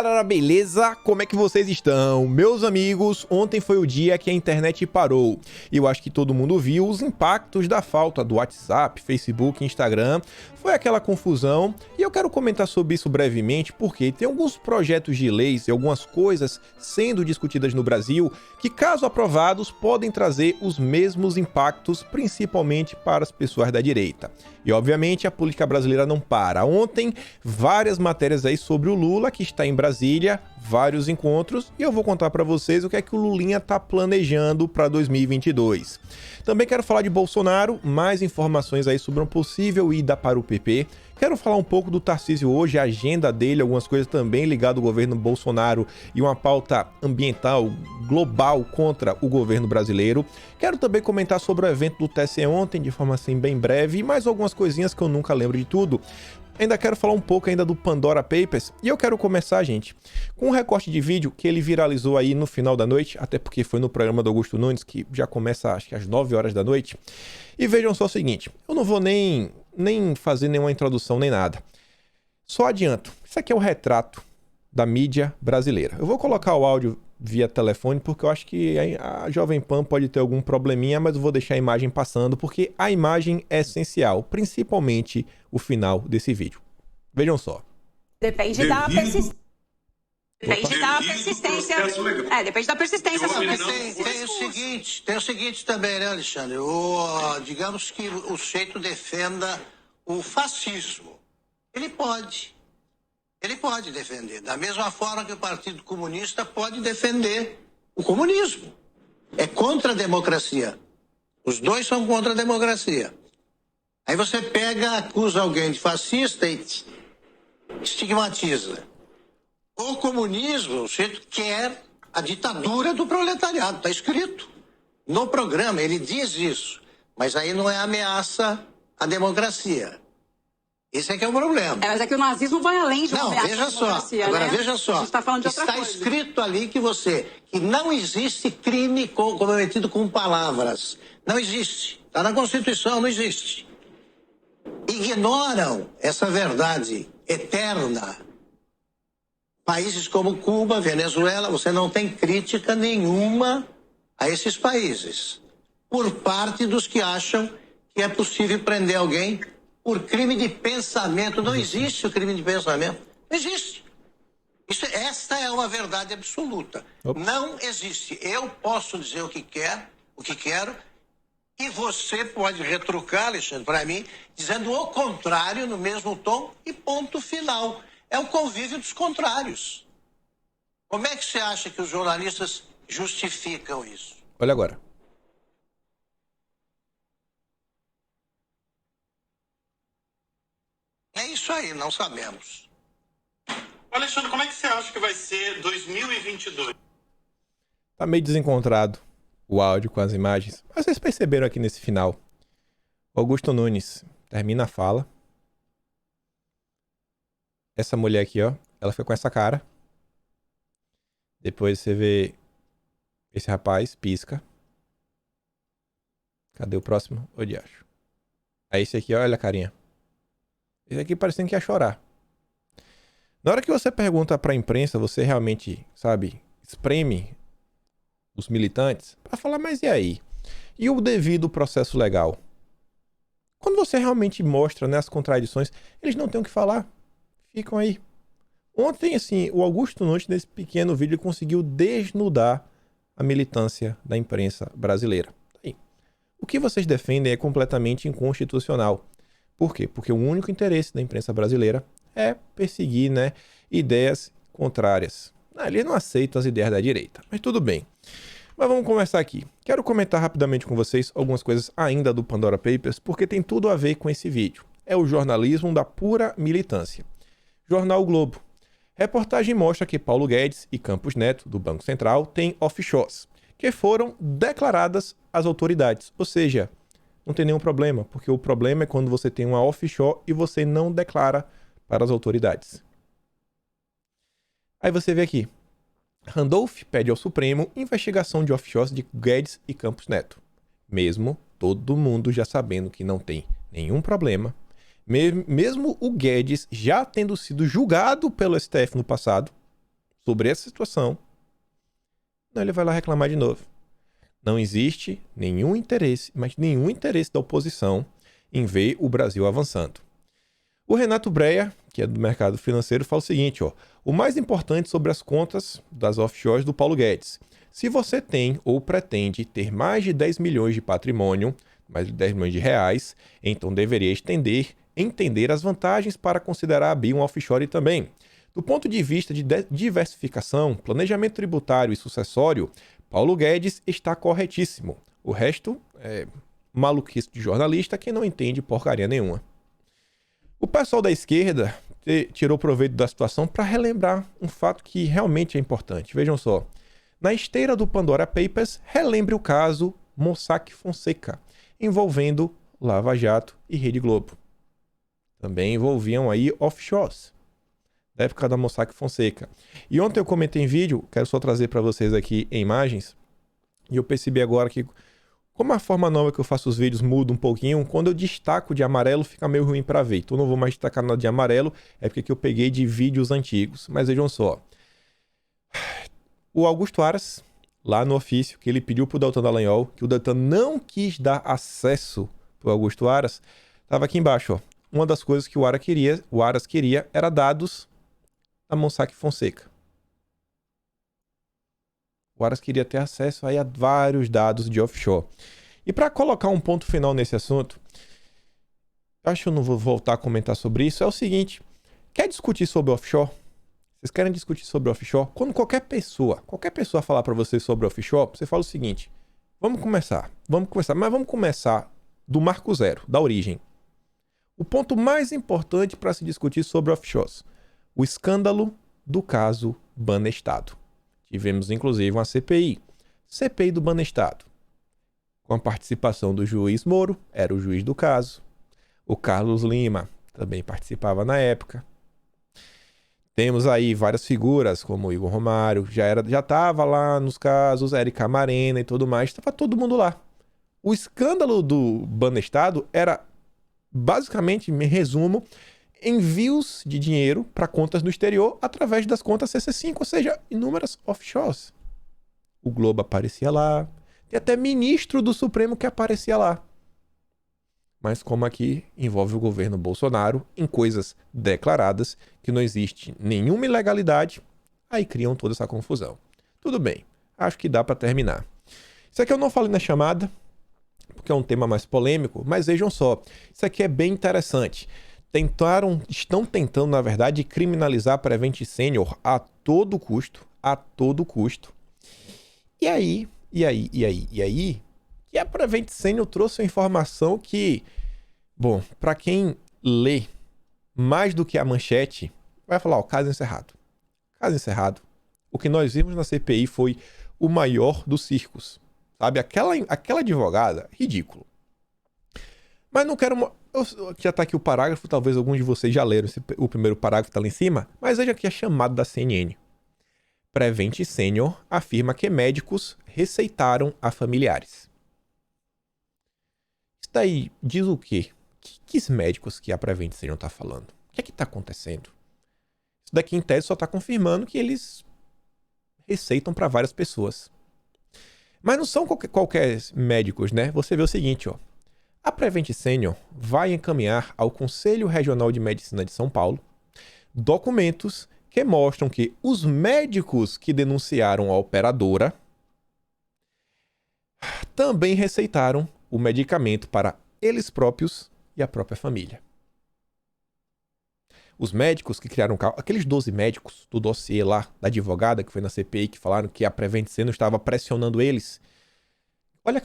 galera, beleza? Como é que vocês estão? Meus amigos, ontem foi o dia que a internet parou. E eu acho que todo mundo viu os impactos da falta do WhatsApp, Facebook, Instagram. Foi aquela confusão e eu quero comentar sobre isso brevemente porque tem alguns projetos de leis e algumas coisas sendo discutidas no Brasil que, caso aprovados, podem trazer os mesmos impactos, principalmente para as pessoas da direita. E, obviamente, a política brasileira não para. Ontem, várias matérias aí sobre o Lula, que está em Brasília, vários encontros, e eu vou contar para vocês o que é que o Lulinha está planejando para 2022. Também quero falar de Bolsonaro, mais informações aí sobre uma possível ida para o PP. Quero falar um pouco do Tarcísio hoje, a agenda dele, algumas coisas também ligadas ao governo Bolsonaro e uma pauta ambiental global contra o governo brasileiro. Quero também comentar sobre o evento do TSE ontem, de forma assim bem breve, e mais algumas coisinhas que eu nunca lembro de tudo. Ainda quero falar um pouco ainda do Pandora Papers, e eu quero começar, gente, com um recorte de vídeo que ele viralizou aí no final da noite, até porque foi no programa do Augusto Nunes, que já começa acho que às 9 horas da noite. E vejam só o seguinte, eu não vou nem fazer nenhuma introdução nem nada. Só adianto, isso aqui é o retrato da mídia brasileira. Eu vou colocar o áudio via telefone porque eu acho que a Jovem Pan pode ter algum probleminha, mas eu vou deixar a imagem passando porque a imagem é essencial, principalmente o final desse vídeo. Vejam só. Depende da persistência. Depende da persistência. Depende da persistência. Tem o seguinte também, né, Alexandre? Digamos que o sujeito defenda o fascismo. Ele pode defender. Da mesma forma que o Partido Comunista pode defender o comunismo. É contra a democracia. Os dois são contra a democracia. Aí você pega, acusa alguém de fascista e estigmatiza. O comunismo, o sujeito quer a ditadura do proletariado, está escrito no programa, ele diz isso, mas aí não é ameaça à democracia. Esse é que é o problema. Mas é que o nazismo vai além de uma ameaça à democracia. Agora, né? veja só, a gente tá falando de outra está coisa. escrito ali que não existe crime cometido com palavras. Não existe. Está na Constituição, não existe. Ignoram essa verdade eterna. Países como Cuba, Venezuela, você não tem crítica nenhuma a esses países. Por parte dos que acham que é possível prender alguém por crime de pensamento. Não existe o crime de pensamento. Não existe. Esta é uma verdade absoluta. Não existe. Eu posso dizer o que quero, e você pode retrucar, Alexandre, para mim, dizendo o contrário no mesmo tom e ponto final. É o convívio dos contrários. Como é que você acha que os jornalistas justificam isso? Olha agora. É isso aí, não sabemos. Alexandre, como é que você acha que vai ser 2022? Tá meio desencontrado o áudio com as imagens, mas vocês perceberam aqui nesse final. Augusto Nunes termina a fala. Essa mulher aqui, ó, ela fica com essa cara. Depois você vê esse rapaz, pisca. Cadê o próximo? Ô, diacho. Aí esse aqui, ó, olha a carinha. Esse aqui parecendo que ia chorar. Na hora que você pergunta pra imprensa, você realmente, sabe, espreme os militantes pra falar, mas e aí? E o devido processo legal? Quando você realmente mostra, né, as contradições, eles não têm o que falar. Ficam aí. Ontem, assim, o Augusto Nunes, nesse pequeno vídeo, conseguiu desnudar a militância da imprensa brasileira. Aí. O que vocês defendem é completamente inconstitucional. Por quê? Porque o único interesse da imprensa brasileira é perseguir, né, ideias contrárias. Eles não aceitam as ideias da direita, mas tudo bem. Mas vamos começar aqui. Quero comentar rapidamente com vocês algumas coisas ainda do Pandora Papers, porque tem tudo a ver com esse vídeo. É o jornalismo da pura militância. Jornal o Globo. Reportagem mostra que Paulo Guedes e Campos Neto, do Banco Central, têm offshores, que foram declaradas às autoridades. Ou seja, não tem nenhum problema, porque o problema é quando você tem uma offshore e você não declara para as autoridades. Aí você vê aqui. Randolph pede ao Supremo investigação de offshores de Guedes e Campos Neto. Mesmo todo mundo já sabendo que não tem nenhum problema, mesmo o Guedes já tendo sido julgado pelo STF no passado, sobre essa situação, não, ele vai lá reclamar de novo. Não existe nenhum interesse, mas nenhum interesse da oposição em ver o Brasil avançando. O Renato Breia, que é do mercado financeiro, fala o seguinte, ó, o mais importante sobre as contas das offshores do Paulo Guedes. Se você tem ou pretende ter mais de 10 milhões de patrimônio, mais de 10 milhões de reais, então deveria entender as vantagens para considerar abrir um offshore também. Do ponto de vista de diversificação, planejamento tributário e sucessório, Paulo Guedes está corretíssimo. O resto é maluquice de jornalista que não entende porcaria nenhuma. O pessoal da esquerda tirou proveito da situação para relembrar um fato que realmente é importante. Vejam só. Na esteira do Pandora Papers, relembre o caso Mossack Fonseca, envolvendo Lava Jato e Rede Globo. Também envolviam aí offshores, da época da Mossack Fonseca. E ontem eu comentei em vídeo, quero só trazer para vocês aqui em imagens, e eu percebi agora que, como a forma nova que eu faço os vídeos muda um pouquinho, quando eu destaco de amarelo fica meio ruim para ver. Então eu não vou mais destacar nada de amarelo, é porque eu peguei de vídeos antigos. Mas vejam só. O Augusto Aras, lá no ofício, que ele pediu para o Deltan Dallagnol, que o Deltan não quis dar acesso para o Augusto Aras, estava aqui embaixo. Ó. Uma das coisas que o Aras queria era dados da Mossack Fonseca. O Aras queria ter acesso aí a vários dados de offshore. E para colocar um ponto final nesse assunto, acho que eu não vou voltar a comentar sobre isso, é o seguinte, quer discutir sobre offshore? Vocês querem discutir sobre offshore? Quando qualquer pessoa falar para você sobre offshore, você fala o seguinte, vamos começar, mas vamos começar do marco zero, da origem. O ponto mais importante para se discutir sobre offshores, o escândalo do caso Banestado. Tivemos, inclusive, uma CPI do Banestado, com a participação do juiz Moro, era o juiz do caso. O Carlos Lima também participava na época. Temos aí várias figuras, como o Igor Romário, já estava lá nos casos, Érica Amarena e tudo mais, estava todo mundo lá. O escândalo do Banestado era, basicamente, em resumo, envios de dinheiro para contas no exterior através das contas CC5, ou seja, inúmeras offshores. O Globo aparecia lá, tem até ministro do Supremo que aparecia lá. Mas como aqui envolve o governo Bolsonaro em coisas declaradas, que não existe nenhuma ilegalidade, aí criam toda essa confusão. Tudo bem, acho que dá para terminar. Isso aqui eu não falei na chamada, porque é um tema mais polêmico, mas vejam só, isso aqui é bem interessante. Estão tentando, na verdade, criminalizar a Prevent Senior a todo custo. E aí, que a Prevent Senior trouxe uma informação que, bom, para quem lê mais do que a manchete, vai falar, ó, caso encerrado. Caso encerrado. O que nós vimos na CPI foi o maior dos circos. Sabe, aquela advogada, ridículo. Mas não quero... Já tá aqui o parágrafo, talvez alguns de vocês já leram o primeiro parágrafo, tá lá em cima, mas veja aqui a chamada da CNN. Prevent Senior afirma que médicos receitaram a familiares. Isso daí diz o quê? Que médicos que a Prevent Senior tá falando? O que é que tá acontecendo? Isso daqui, em tese, só tá confirmando que eles receitam para várias pessoas. Mas não são qualquer médicos, né? Você vê o seguinte, ó. A Prevent Senior vai encaminhar ao Conselho Regional de Medicina de São Paulo documentos que mostram que os médicos que denunciaram a operadora também receitaram o medicamento para eles próprios e a própria família. Os médicos que criaram aqueles 12 médicos do dossiê lá da advogada que foi na CPI que falaram que a Prevent Senior estava pressionando eles.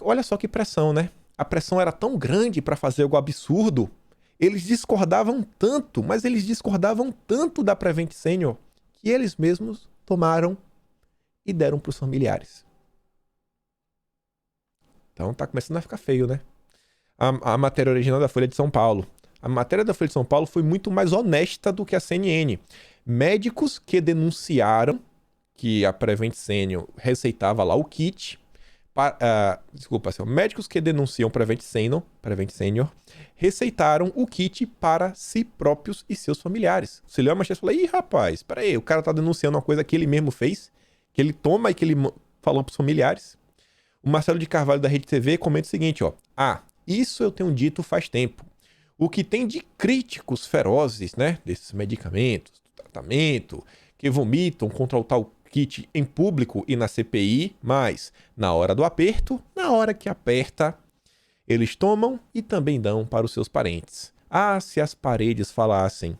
Olha só que pressão, né? A pressão era tão grande para fazer algo absurdo. Eles discordavam tanto, mas eles discordavam tanto da Prevent Senior que eles mesmos tomaram e deram para os familiares. Então tá começando a ficar feio, né? A matéria original da Folha de São Paulo. A matéria da Folha de São Paulo foi muito mais honesta do que a CNN. Médicos que denunciaram que a Prevent Senior receitava lá o kit Médicos que denunciam Prevent Senior receitaram o kit para si próprios e seus familiares. Você leu a manchete e falou: ih, rapaz, peraí, o cara tá denunciando uma coisa que ele mesmo fez, que ele toma e que ele falou pros familiares. O Marcelo de Carvalho da Rede TV comenta o seguinte, ó: isso eu tenho dito faz tempo. O que tem de críticos ferozes, né, desses medicamentos, do tratamento, que vomitam contra o tal kit em público e na CPI, mas na hora do aperto, na hora que aperta, eles tomam e também dão para os seus parentes. Se as paredes falassem.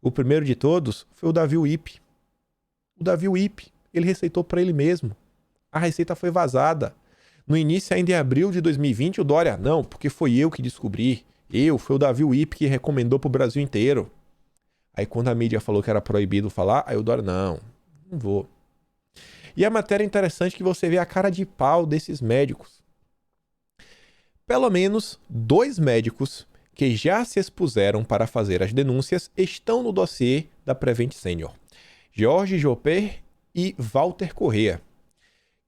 O primeiro de todos foi o Davi Wipe. O Davi Wipe, ele receitou para ele mesmo. A receita foi vazada. No início, ainda em abril de 2020, o Dória, não, porque foi eu que descobri. Foi o Davi Wipe que recomendou pro Brasil inteiro. Aí quando a mídia falou que era proibido falar, aí o Dória, não vou. E a matéria é interessante que você vê a cara de pau desses médicos. Pelo menos 2 médicos que já se expuseram para fazer as denúncias estão no dossiê da Prevent Senior. Jorge Jopper e Walter Correa.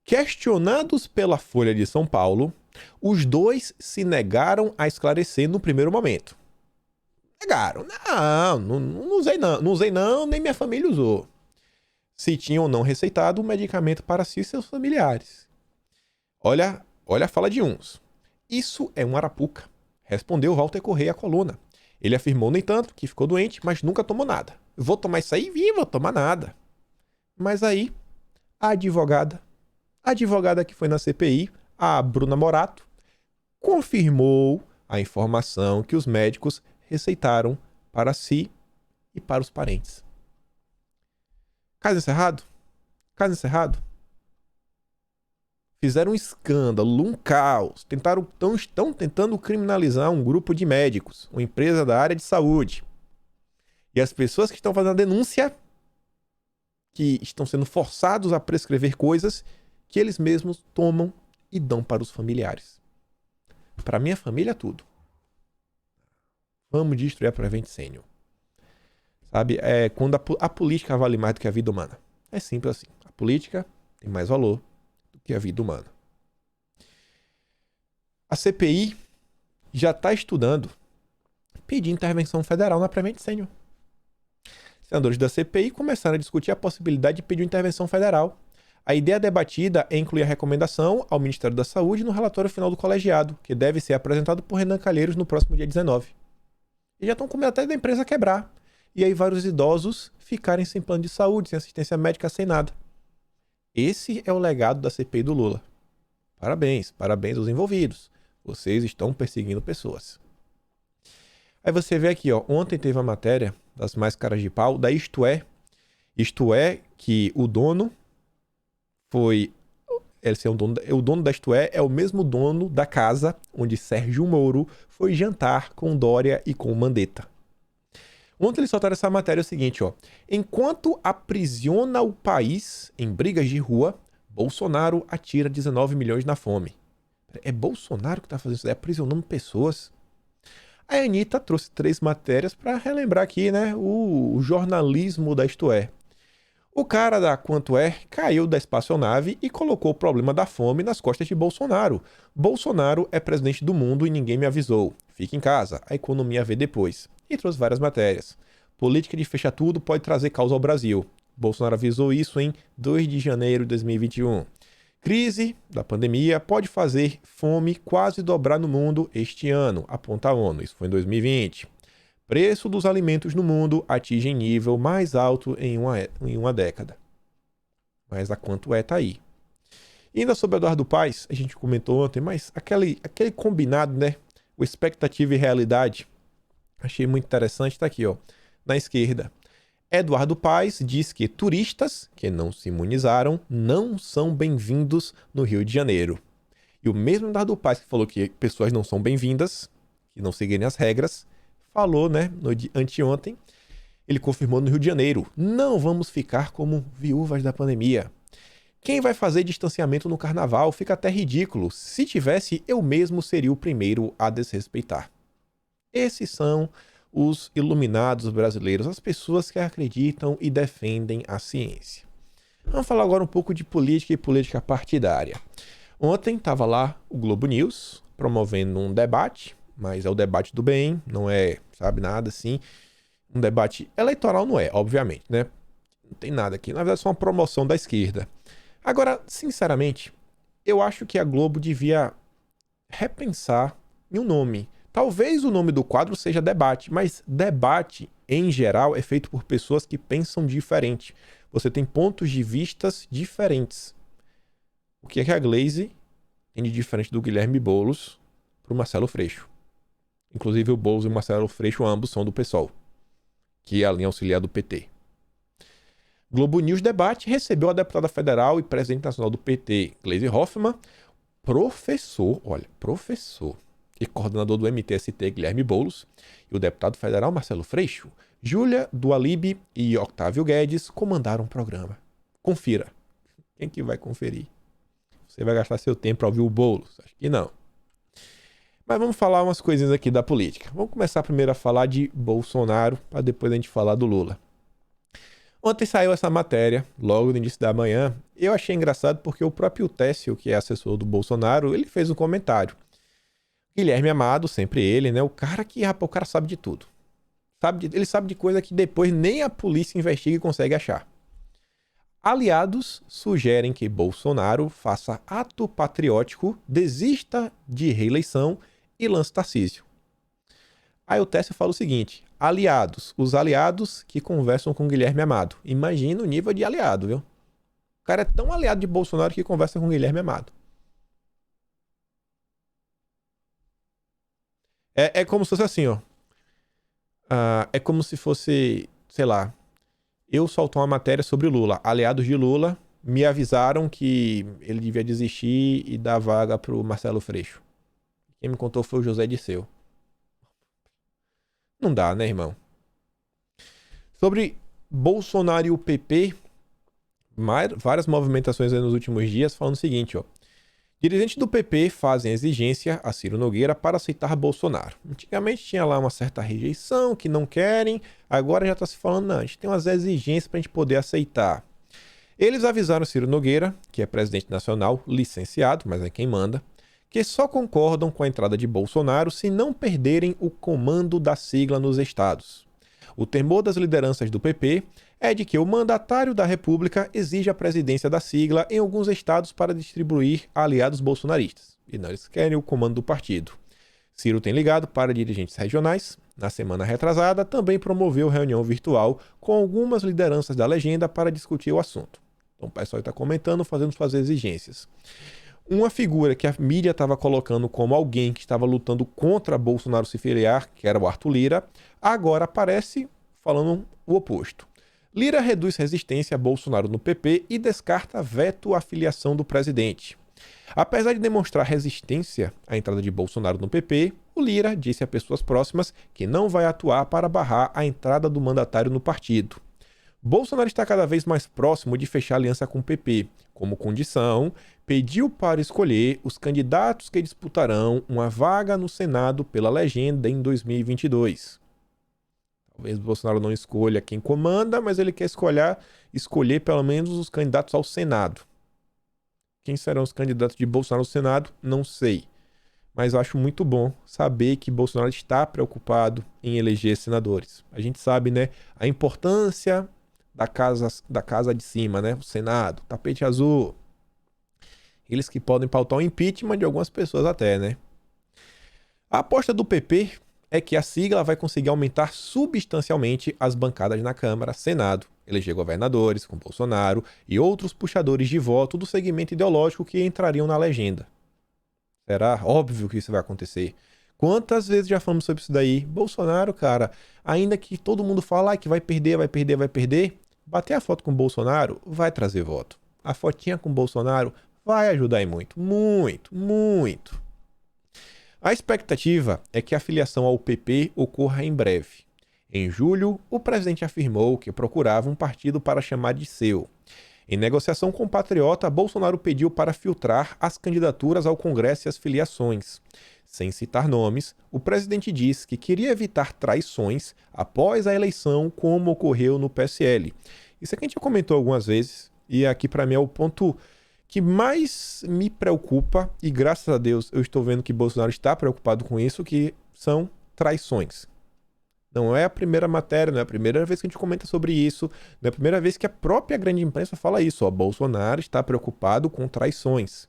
Questionados pela Folha de São Paulo, os 2 se negaram a esclarecer no primeiro momento. Negaram. Não usei não, nem minha família usou. Se tinham ou não receitado o medicamento para si e seus familiares. Olha a fala de uns. Isso é um arapuca, respondeu Walter Correa à coluna. Ele afirmou, no entanto, que ficou doente, mas nunca tomou nada. Vou tomar isso aí? Vou tomar nada. Mas aí, a advogada que foi na CPI, a Bruna Morato, confirmou a informação que os médicos receitaram para si e para os parentes. Caso encerrado? Fizeram um escândalo, um caos. Estão tentando criminalizar um grupo de médicos, uma empresa da área de saúde. E as pessoas que estão fazendo a denúncia, que estão sendo forçados a prescrever coisas que eles mesmos tomam e dão para os familiares. Para minha família, tudo. Vamos destruir a Prevent Senior. Sabe? Quando a política vale mais do que a vida humana. É simples assim. A política tem mais valor do que a vida humana. A CPI já está estudando pedir intervenção federal na Prevent Senior. Senadores da CPI começaram a discutir a possibilidade de pedir intervenção federal. A ideia debatida é incluir a recomendação ao Ministério da Saúde no relatório final do colegiado, que deve ser apresentado por Renan Calheiros no próximo dia 19. E já estão com medo até da empresa quebrar. E aí vários idosos ficarem sem plano de saúde, sem assistência médica, sem nada. Esse é o legado da CPI do Lula. Parabéns aos envolvidos. Vocês estão perseguindo pessoas. Aí você vê aqui, ontem teve a matéria das mais caras de pau da Isto É. Isto É que o dono foi... o dono da Isto É o mesmo dono da casa onde Sérgio Moro foi jantar com Dória e com Mandetta. Ontem eles soltaram essa matéria, o seguinte, enquanto aprisiona o país em brigas de rua, Bolsonaro atira 19 milhões na fome. É Bolsonaro que está fazendo isso, aprisionando pessoas. A Anitta trouxe 3 matérias para relembrar aqui, né, o jornalismo da Isto É. O cara da Quanto É caiu da espaçonave e colocou o problema da fome nas costas de Bolsonaro. Bolsonaro é presidente do mundo e ninguém me avisou. Fique em casa, a economia vê depois. E trouxe várias matérias. Política de fechar tudo pode trazer causa ao Brasil. Bolsonaro avisou isso em 2 de janeiro de 2021. Crise da pandemia pode fazer fome quase dobrar no mundo este ano, aponta a ONU. Isso foi em 2020. Preço dos alimentos no mundo atinge nível mais alto em uma década. Mas a Quanto É tá aí. E ainda sobre Eduardo Paes, a gente comentou ontem, mas aquele combinado, né? O expectativa e realidade. Achei muito interessante, tá aqui, na esquerda. Eduardo Paes diz que turistas que não se imunizaram não são bem-vindos no Rio de Janeiro. E o mesmo Eduardo Paes que falou que pessoas não são bem-vindas, que não seguirem as regras, falou, né, anteontem, ele confirmou no Rio de Janeiro, não vamos ficar como viúvas da pandemia. Quem vai fazer distanciamento no carnaval? Fica até ridículo. Se tivesse, eu mesmo seria o primeiro a desrespeitar. Esses são os iluminados brasileiros, as pessoas que acreditam e defendem a ciência. Vamos falar agora um pouco de política e política partidária. Ontem estava lá o Globo News promovendo um debate, mas é o debate do bem, não é, sabe, nada assim. Um debate eleitoral não é, obviamente, né? Não tem nada aqui. Na verdade, é só uma promoção da esquerda. Agora, sinceramente, eu acho que a Globo devia repensar em um nome. Talvez o nome do quadro seja debate, mas debate, em geral, é feito por pessoas que pensam diferente. Você tem pontos de vistas diferentes. O que é que a Glaze tem de diferente do Guilherme Boulos para o Marcelo Freixo? Inclusive, o Boulos e o Marcelo Freixo ambos são do PSOL, que é a linha auxiliar do PT. Globo News Debate recebeu a deputada federal e presidente nacional do PT, Gleisi Hoffmann, professor e coordenador do MTST, Guilherme Boulos, e o deputado federal Marcelo Freixo, Júlia Dualib e Octávio Guedes comandaram o programa. Confira. Quem que vai conferir? Você vai gastar seu tempo para ouvir o Boulos? Acho que não. Mas vamos falar umas coisinhas aqui da política. Vamos começar primeiro a falar de Bolsonaro, para depois a gente falar do Lula. Ontem saiu essa matéria, logo no início da manhã. Eu achei engraçado porque o próprio Técio, que é assessor do Bolsonaro, ele fez um comentário. Guilherme Amado, sempre ele, né? O cara sabe de tudo. Ele sabe de coisa que depois nem a polícia investiga e consegue achar. Aliados sugerem que Bolsonaro faça ato patriótico, desista de reeleição e lance Tarcísio. Aí o Técio fala o seguinte: os aliados que conversam com Guilherme Amado. Imagina o nível de aliado, viu? O cara é tão aliado de Bolsonaro que conversa com Guilherme Amado. É como se fosse assim, ó. É como se fosse, sei lá, eu solto uma matéria sobre Lula. Aliados de Lula me avisaram que ele devia desistir e dar vaga pro Marcelo Freixo. Quem me contou foi o José Disseu. Não dá, né, irmão? Sobre Bolsonaro e o PP, várias movimentações aí nos últimos dias falando o seguinte, ó. Dirigentes do PP fazem exigência a Ciro Nogueira para aceitar Bolsonaro. Antigamente tinha lá uma certa rejeição, que não querem, agora já está se falando, não, a gente tem umas exigências para a gente poder aceitar. Eles avisaram Ciro Nogueira, que é presidente nacional, licenciado, mas é quem manda, que só concordam com a entrada de Bolsonaro se não perderem o comando da sigla nos estados. O temor das lideranças do PP é de que o mandatário da República exige a presidência da sigla em alguns estados para distribuir a aliados bolsonaristas. E não, eles querem o comando do partido. Ciro tem ligado para dirigentes regionais. Na semana retrasada, também promoveu reunião virtual com algumas lideranças da legenda para discutir o assunto. Então o pessoal está comentando, fazendo suas exigências. Uma figura que a mídia estava colocando como alguém que estava lutando contra Bolsonaro se filiar, que era o Arthur Lira, agora aparece falando o oposto. Lira reduz resistência a Bolsonaro no PP e descarta veto à filiação do presidente. Apesar de demonstrar resistência à entrada de Bolsonaro no PP, o Lira disse a pessoas próximas que não vai atuar para barrar a entrada do mandatário no partido. Bolsonaro está cada vez mais próximo de fechar aliança com o PP. Como condição, pediu para escolher os candidatos que disputarão uma vaga no Senado pela legenda em 2022. Talvez Bolsonaro não escolha quem comanda, mas ele quer escolher pelo menos os candidatos ao Senado. Quem serão os candidatos de Bolsonaro ao Senado? Não sei. Mas eu acho muito bom saber que Bolsonaro está preocupado em eleger senadores. A gente sabe, né, a importância da casa de cima, né, o Senado, tapete azul. Eles que podem pautar o impeachment de algumas pessoas até, né? A aposta do PP é que a sigla vai conseguir aumentar substancialmente as bancadas na Câmara, Senado, eleger governadores com Bolsonaro e outros puxadores de voto do segmento ideológico que entrariam na legenda. Será óbvio que isso vai acontecer. Quantas vezes já falamos sobre isso daí? Bolsonaro, cara, ainda que todo mundo fala que vai perder, bater a foto com Bolsonaro vai trazer voto. A fotinha com Bolsonaro vai ajudar em muito, muito, muito. A expectativa é que a filiação ao PP ocorra em breve. Em julho, o presidente afirmou que procurava um partido para chamar de seu. Em negociação com o Patriota, Bolsonaro pediu para filtrar as candidaturas ao Congresso e as filiações. Sem citar nomes, o presidente disse que queria evitar traições após a eleição, como ocorreu no PSL. Isso aqui a gente já comentou algumas vezes, e aqui para mim é o ponto que mais me preocupa, e graças a Deus eu estou vendo que Bolsonaro está preocupado com isso, que são traições. Não é a primeira matéria, não é a primeira vez que a gente comenta sobre isso, não é a primeira vez que a própria grande imprensa fala isso. Ó, Bolsonaro está preocupado com traições.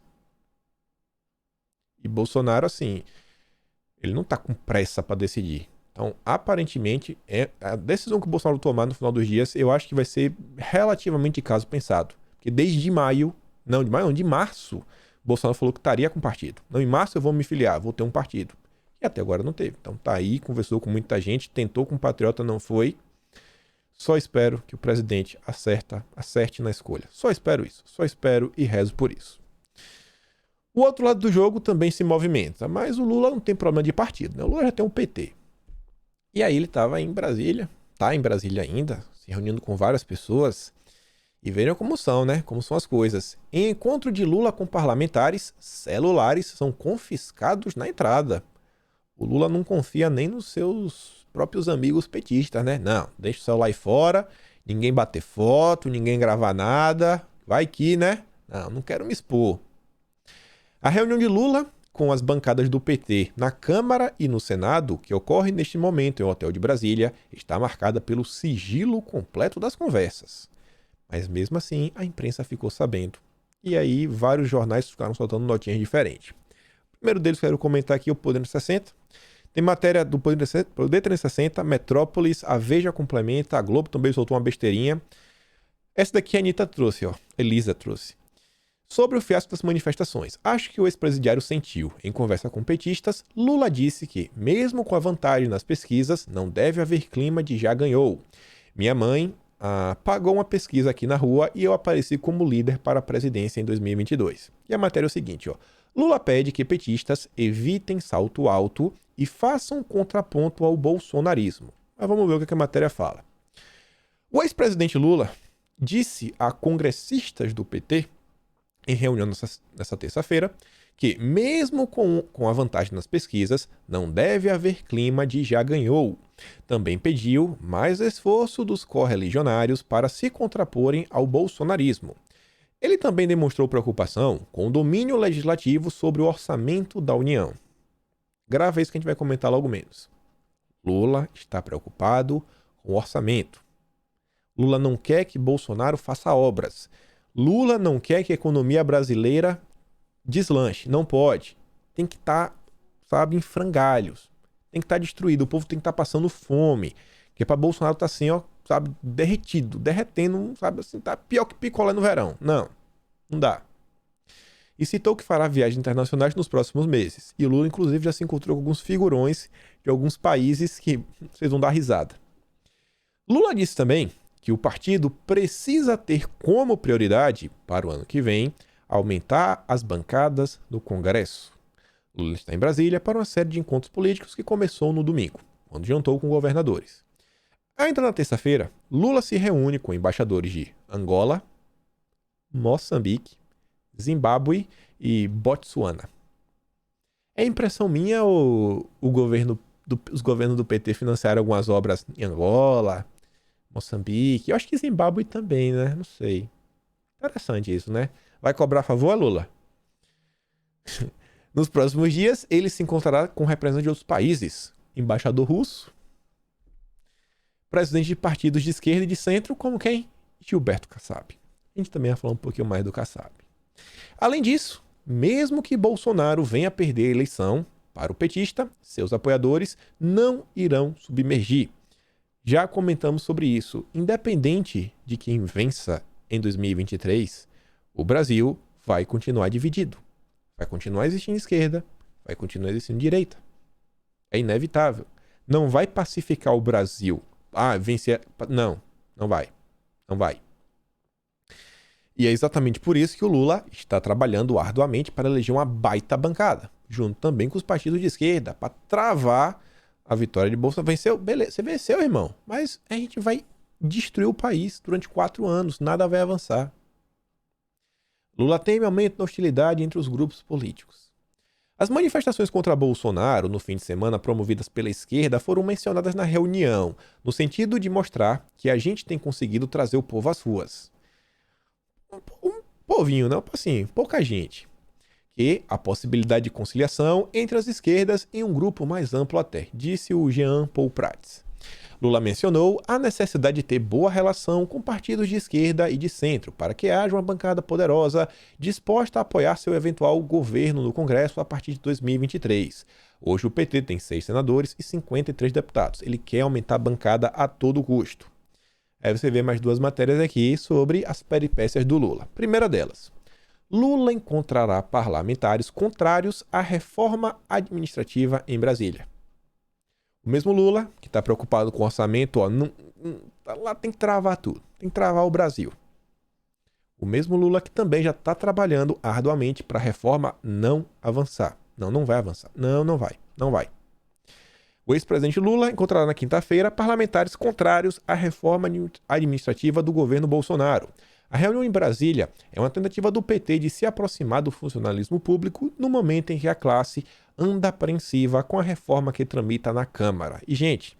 E Bolsonaro, assim, ele não está com pressa para decidir. Então, aparentemente, a decisão que o Bolsonaro tomar no final dos dias, eu acho que vai ser relativamente caso pensado. Porque desde de março, Bolsonaro falou que estaria com partido. Não, em março eu vou me filiar, vou ter um partido. E até agora não teve. Então tá aí, conversou com muita gente, tentou com o Patriota, não foi. Só espero que o presidente acerte na escolha. Só espero isso. Só espero e rezo por isso. O outro lado do jogo também se movimenta, mas o Lula não tem problema de partido, né? O Lula já tem um PT. E aí ele estava em Brasília, tá em Brasília ainda, se reunindo com várias pessoas. E vejam como são, né? Como são as coisas. Em encontro de Lula com parlamentares, celulares são confiscados na entrada. O Lula não confia nem nos seus próprios amigos petistas, né? Não, deixa o celular aí fora, ninguém bater foto, ninguém gravar nada. Vai que, né? Não quero me expor. A reunião de Lula com as bancadas do PT na Câmara e no Senado, que ocorre neste momento em um hotel de Brasília, está marcada pelo sigilo completo das conversas. Mas mesmo assim, a imprensa ficou sabendo. E aí, vários jornais ficaram soltando notinhas diferentes. O primeiro deles que eu quero comentar aqui é o Poder 360. Tem matéria do Poder 360, Metrópolis, a Veja complementa, a Globo também soltou uma besteirinha. Essa daqui a Anitta trouxe, ó. Elisa trouxe. Sobre o fiasco das manifestações, acho que o ex-presidiário sentiu. Em conversa com petistas, Lula disse que, mesmo com a vantagem nas pesquisas, não deve haver clima de já ganhou. Minha mãe pagou uma pesquisa aqui na rua e eu apareci como líder para a presidência em 2022. E a matéria é o seguinte, ó. Lula pede que petistas evitem salto alto e façam contraponto ao bolsonarismo. Mas vamos ver o que a matéria fala. O ex-presidente Lula disse a congressistas do PT, em reunião nessa terça-feira, que, mesmo com a vantagem nas pesquisas, não deve haver clima de já ganhou. Também pediu mais esforço dos correligionários para se contraporem ao bolsonarismo. Ele também demonstrou preocupação com o domínio legislativo sobre o orçamento da União. Grave isso que a gente vai comentar logo menos. Lula está preocupado com o orçamento. Lula não quer que Bolsonaro faça obras. Lula não quer que a economia brasileira deslanche. Não pode. Tem que estar, em frangalhos. Tem que estar destruído. O povo tem que estar passando fome. Que para Bolsonaro tá assim, ó, derretendo, assim, tá pior que picolé no verão. Não dá. E citou que fará viagens internacionais nos próximos meses. E o Lula, inclusive, já se encontrou com alguns figurões de alguns países que vocês vão dar risada. Lula disse também que o partido precisa ter como prioridade, para o ano que vem, aumentar as bancadas no Congresso. Lula está em Brasília para uma série de encontros políticos que começou no domingo, quando jantou com governadores. Ainda na terça-feira, Lula se reúne com embaixadores de Angola, Moçambique, Zimbábue e Botsuana. É impressão minha ou os governos do PT financiaram algumas obras em Angola, Moçambique? Eu acho que Zimbábue também, né? Não sei. Interessante isso, né? Vai cobrar a favor, Lula? Nos próximos dias, ele se encontrará com representantes de outros países. Embaixador russo, presidente de partidos de esquerda e de centro, como quem? Gilberto Kassab. A gente também vai falar um pouquinho mais do Kassab. Além disso, mesmo que Bolsonaro venha perder a eleição, para o petista, seus apoiadores não irão submergir. Já comentamos sobre isso. Independente de quem vença em 2023, o Brasil vai continuar dividido. Vai continuar existindo esquerda, vai continuar existindo direita. É inevitável. Não vai pacificar o Brasil. Vencer... Não vai. Não vai. E é exatamente por isso que o Lula está trabalhando arduamente para eleger uma baita bancada, junto também com os partidos de esquerda, para travar a vitória de Bolsonaro. Venceu? Beleza, você venceu, irmão. Mas a gente vai destruir o país durante 4 anos, nada vai avançar. Lula teme aumento da hostilidade entre os grupos políticos. As manifestações contra Bolsonaro no fim de semana promovidas pela esquerda foram mencionadas na reunião, no sentido de mostrar que a gente tem conseguido trazer o povo às ruas. Um povinho, não, assim, pouca gente. E a possibilidade de conciliação entre as esquerdas em um grupo mais amplo até, disse o Jean Paul Prats. Lula mencionou a necessidade de ter boa relação com partidos de esquerda e de centro, para que haja uma bancada poderosa disposta a apoiar seu eventual governo no Congresso a partir de 2023. Hoje o PT tem 6 senadores e 53 deputados. Ele quer aumentar a bancada a todo custo. Aí você vê mais 2 matérias aqui sobre as peripécias do Lula. Primeira delas. Lula encontrará parlamentares contrários à reforma administrativa em Brasília. O mesmo Lula, que está preocupado com o orçamento, lá tem que travar tudo, tem que travar o Brasil. O mesmo Lula que também já está trabalhando arduamente para a reforma não avançar. Não vai avançar. Não vai. O ex-presidente Lula encontrará na quinta-feira parlamentares contrários à reforma administrativa do governo Bolsonaro. A reunião em Brasília é uma tentativa do PT de se aproximar do funcionalismo público no momento em que a classe anda apreensiva com a reforma que tramita na Câmara. E, gente,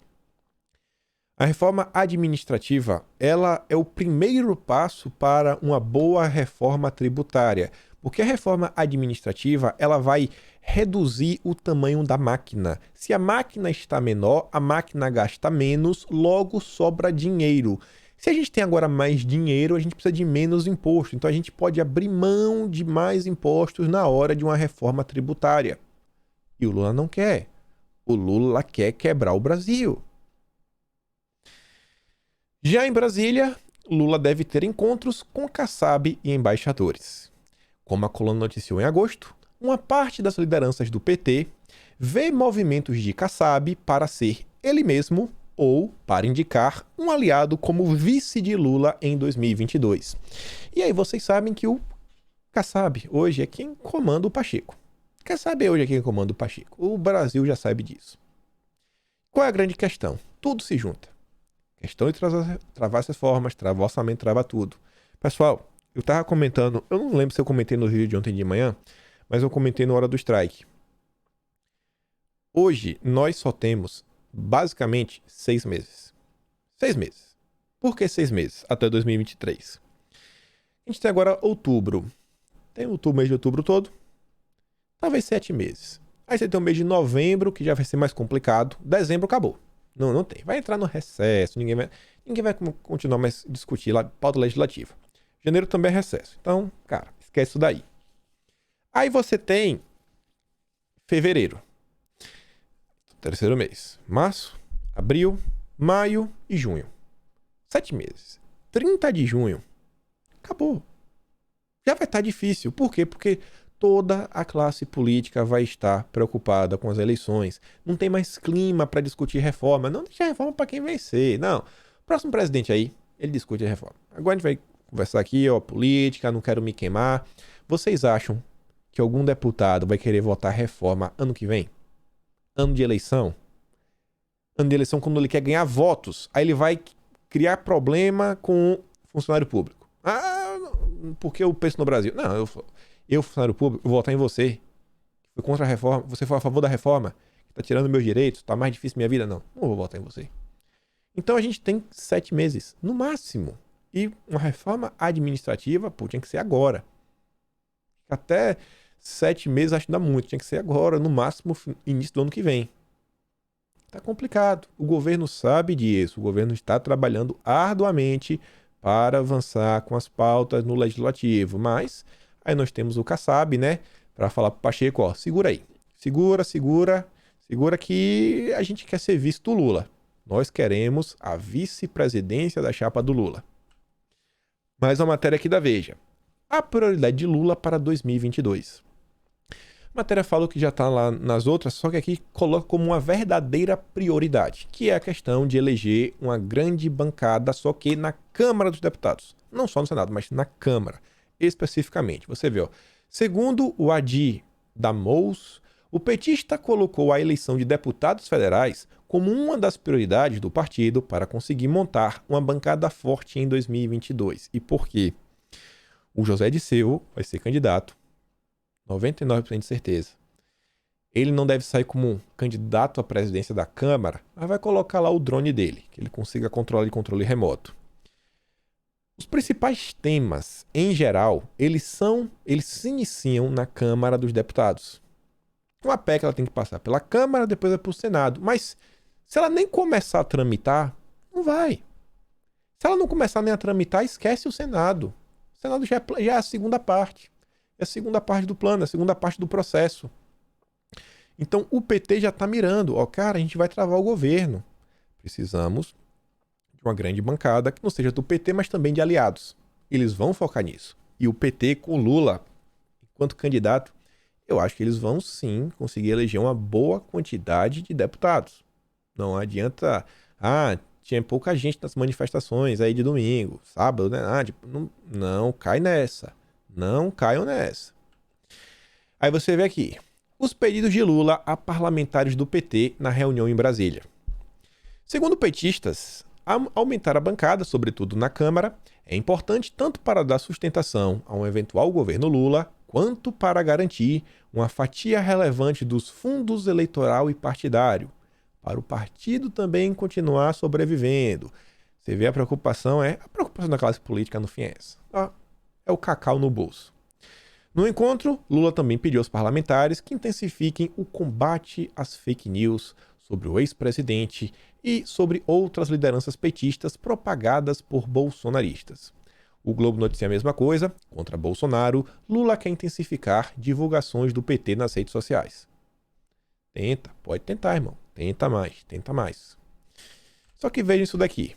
a reforma administrativa, ela é o primeiro passo para uma boa reforma tributária, porque a reforma administrativa, ela vai reduzir o tamanho da máquina. Se a máquina está menor, a máquina gasta menos, logo sobra dinheiro. Se a gente tem agora mais dinheiro, a gente precisa de menos imposto. Então a gente pode abrir mão de mais impostos na hora de uma reforma tributária. E o Lula não quer. O Lula quer quebrar o Brasil. Já em Brasília, Lula deve ter encontros com Kassab e embaixadores. Como a coluna noticiou em agosto, uma parte das lideranças do PT vê movimentos de Kassab para ser ele mesmo ou para indicar um aliado como vice de Lula em 2022. E aí vocês sabem que o Kassab hoje é quem comanda o Pacheco. Kassab hoje é quem comanda o Pacheco. O Brasil já sabe disso. Qual é a grande questão? Tudo se junta. Questão de travar as reformas, travar o orçamento, trava tudo. Pessoal, eu tava comentando, eu não lembro se eu comentei no vídeo de ontem de manhã, mas eu comentei na hora do strike. Hoje, nós só temos basicamente 6 meses. 6 meses. Por que 6 meses? Até 2023. A gente tem agora outubro. Tem o mês de outubro todo. Talvez 7 meses. Aí você tem o mês de novembro, que já vai ser mais complicado. Dezembro acabou. Não tem. Vai entrar no recesso. Ninguém vai continuar mais discutir lá, pauta legislativa. Janeiro também é recesso. Então, cara, esquece isso daí. Aí você tem fevereiro. Terceiro mês. Março, abril, maio e junho. 7 meses. 30 de junho. Acabou. Já vai estar difícil. Por quê? Porque toda a classe política vai estar preocupada com as eleições. Não tem mais clima para discutir reforma. Não deixa a reforma para quem vencer. Não. Próximo presidente aí, ele discute a reforma. Agora a gente vai conversar aqui, política, não quero me queimar. Vocês acham que algum deputado vai querer votar reforma ano que vem? Ano de eleição? Ano de eleição quando ele quer ganhar votos. Aí ele vai criar problema com o funcionário público. Porque eu penso no Brasil. Não, eu funcionário público, eu vou votar em você. Fui contra a reforma. Você foi a favor da reforma. Tá tirando meus direitos. Tá mais difícil minha vida. Não vou votar em você. Então a gente tem 7 meses, no máximo. E uma reforma administrativa, tinha que ser agora. Até 7 meses acho que dá muito. Tinha que ser agora, no máximo início do ano que vem. Tá complicado. O governo sabe disso. O governo está trabalhando arduamente para avançar com as pautas no legislativo. Mas aí nós temos o Kassab, né? Para falar pro Pacheco, segura aí. Segura que a gente quer ser vice do Lula. Nós queremos a vice-presidência da chapa do Lula. Mais uma matéria aqui da Veja. A prioridade de Lula para 2022. A matéria fala que já está lá nas outras, só que aqui coloca como uma verdadeira prioridade, que é a questão de eleger uma grande bancada, só que na Câmara dos Deputados. Não só no Senado, mas na Câmara, especificamente. Você vê, segundo o Adi Damous, o petista colocou a eleição de deputados federais como uma das prioridades do partido para conseguir montar uma bancada forte em 2022. E por quê? O José Disseu vai ser candidato, 99% de certeza. Ele não deve sair como candidato à presidência da Câmara, mas vai colocar lá o drone dele, que ele consiga controlar de controle remoto. Os principais temas, em geral, eles se iniciam na Câmara dos Deputados. Uma PEC ela tem que passar pela Câmara, depois é para o Senado. Mas se ela nem começar a tramitar, não vai. Se ela não começar nem a tramitar, esquece o Senado. O Senado já é a segunda parte. É a segunda parte do plano, é a segunda parte do processo. Então o PT já está mirando. Cara, a gente vai travar o governo. Precisamos de uma grande bancada que não seja do PT, mas também de aliados. Eles vão focar nisso. E o PT com Lula, enquanto candidato, eu acho que eles vão sim conseguir eleger uma boa quantidade de deputados. Não adianta... tinha pouca gente nas manifestações aí de domingo, sábado, né? Não cai nessa. Não caiam nessa. Aí você vê aqui. Os pedidos de Lula a parlamentares do PT na reunião em Brasília. Segundo petistas, aumentar a bancada, sobretudo na Câmara, é importante tanto para dar sustentação a um eventual governo Lula, quanto para garantir uma fatia relevante dos fundos eleitoral e partidário, para o partido também continuar sobrevivendo. Você vê a preocupação da classe política no fim é essa. É o cacau no bolso. No encontro, Lula também pediu aos parlamentares que intensifiquem o combate às fake news sobre o ex-presidente e sobre outras lideranças petistas propagadas por bolsonaristas. O Globo noticia a mesma coisa. Contra Bolsonaro, Lula quer intensificar divulgações do PT nas redes sociais. Pode tentar, irmão. Tenta mais. Só que vejam isso daqui.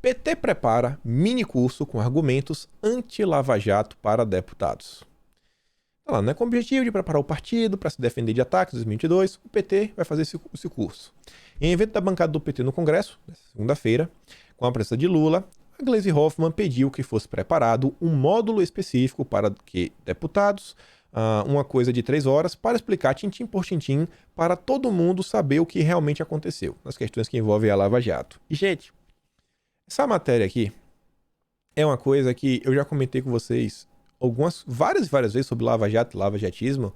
PT prepara mini curso com argumentos anti-Lava Jato para deputados. Né? Com o objetivo de preparar o partido para se defender de ataques em 2022, o PT vai fazer esse curso. Em evento da bancada do PT no Congresso, segunda-feira, com a presença de Lula, a Gleisi Hoffmann pediu que fosse preparado um módulo específico para que deputados, uma coisa de 3 horas, para explicar tintim por tintim para todo mundo saber o que realmente aconteceu nas questões que envolvem a Lava Jato. E, gente, essa matéria aqui é uma coisa que eu já comentei com vocês várias vezes sobre Lava Jato e lavajatismo.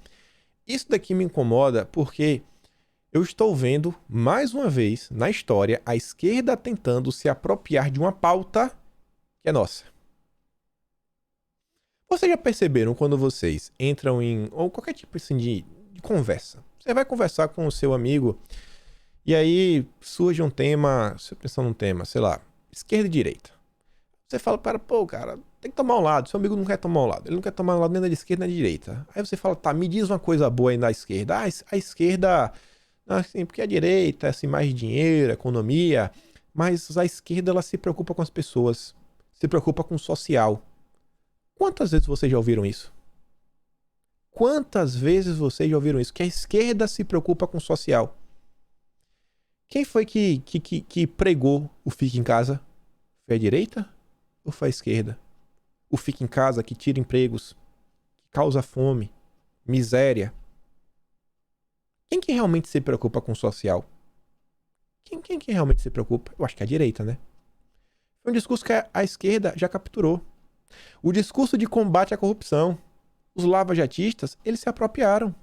Isso daqui me incomoda porque eu estou vendo, mais uma vez, na história, a esquerda tentando se apropriar de uma pauta que é nossa. Vocês já perceberam quando vocês entram em... ou qualquer tipo assim, de conversa. Você vai conversar com o seu amigo e aí surge um tema... Você pensa num tema, sei lá, esquerda e direita. Você fala para, cara, tem que tomar um lado. Seu amigo não quer tomar um lado. Ele não quer tomar um lado nem da esquerda nem da direita. Aí você fala, me diz uma coisa boa aí da esquerda. A esquerda... assim, porque a direita é assim, mais dinheiro, economia, mas a esquerda ela se preocupa com as pessoas, se preocupa com o social. Quantas vezes vocês já ouviram isso? Quantas vezes vocês já ouviram isso? Que a esquerda se preocupa com o social. Quem foi que pregou o fique em casa? Foi a direita ou foi a esquerda? O fique em casa que tira empregos, que causa fome, miséria. Quem que realmente se preocupa com o social? Quem que realmente se preocupa? Eu acho que é a direita, né? Foi um discurso que a esquerda já capturou. O discurso de combate à corrupção. Os lavajatistas, eles se apropriaram.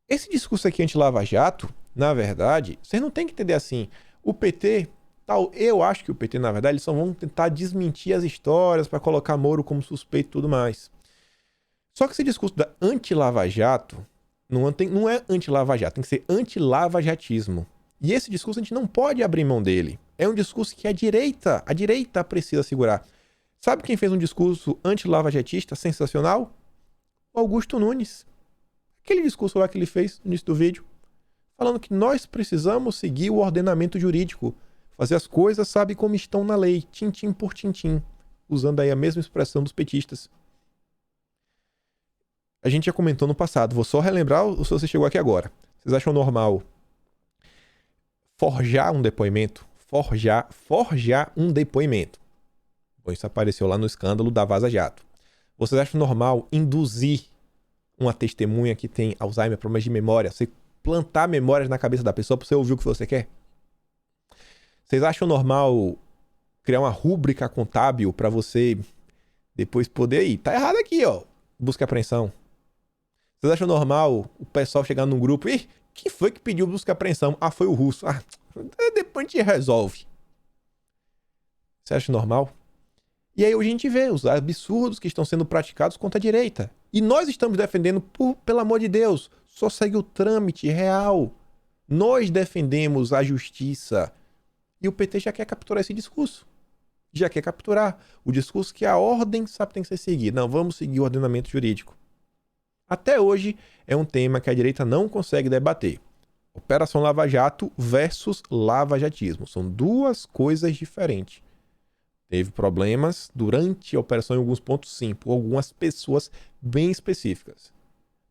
Esse discurso aqui anti-Lava Jato, na verdade, vocês não tem que entender assim. O PT, eu acho que o PT, na verdade, eles só vão tentar desmentir as histórias para colocar Moro como suspeito e tudo mais. Só que esse discurso da anti-Lava Jato não é anti-Lava Jato, tem que ser anti-lavajatismo. E esse discurso a gente não pode abrir mão dele. É um discurso que a direita precisa segurar. Sabe quem fez um discurso anti-lavajatista sensacional? O Augusto Nunes. Aquele discurso lá que ele fez no início do vídeo, falando que nós precisamos seguir o ordenamento jurídico, fazer as coisas, sabe, como estão na lei, tintim por tintim, usando aí a mesma expressão dos petistas. A gente já comentou no passado, vou só relembrar se você chegou aqui agora. Vocês acham normal forjar um depoimento? Forjar um depoimento. Bom, isso apareceu lá no escândalo da Vaza Jato. Vocês acham normal induzir uma testemunha que tem Alzheimer, problemas de memória, você plantar memórias na cabeça da pessoa para você ouvir o que você quer? Vocês acham normal criar uma rúbrica contábil para você depois poder ir? Tá errado aqui, ó. Busca e apreensão. Vocês acham normal o pessoal chegar num grupo e quem foi que pediu busca e apreensão? Foi o russo. Depois a gente resolve. Você acha normal? E aí hoje a gente vê os absurdos que estão sendo praticados contra a direita. E nós estamos defendendo, pelo amor de Deus, só segue o trâmite real. Nós defendemos a justiça. E o PT já quer capturar esse discurso. Já quer capturar o discurso que a ordem sabe tem que ser seguida. Não, vamos seguir o ordenamento jurídico. Até hoje é um tema que a direita não consegue debater. Operação Lava Jato versus lavajatismo. São duas coisas diferentes. Teve problemas durante a operação em alguns pontos, sim, por algumas pessoas bem específicas.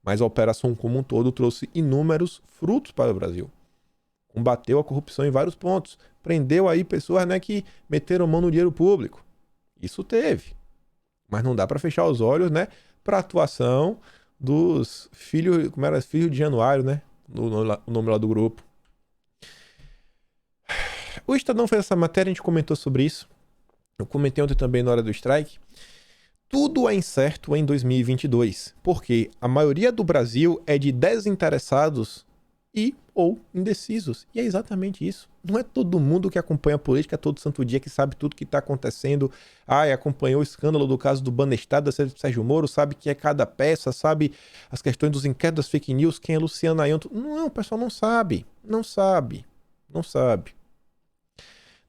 Mas a operação como um todo trouxe inúmeros frutos para o Brasil. Combateu a corrupção em vários pontos. Prendeu aí pessoas, né, que meteram mão no dinheiro público. Isso teve. Mas não dá para fechar os olhos, né, para a atuação dos filhos, como era? Filho de Januário, né? O nome lá do grupo. O Estadão fez essa matéria, a gente comentou sobre isso. Eu comentei ontem também na hora do strike. Tudo é incerto em 2022, porque a maioria do Brasil é de desinteressados e ou indecisos. E é exatamente isso. Não é todo mundo que acompanha a política todo santo dia, que sabe tudo que está acontecendo. Acompanhou o escândalo do caso do Banestado, da Sérgio Moro, sabe que é cada peça, sabe as questões dos inquéritos das fake news, quem é Luciano Ayanto. Não, o pessoal não sabe. Não sabe. Não sabe.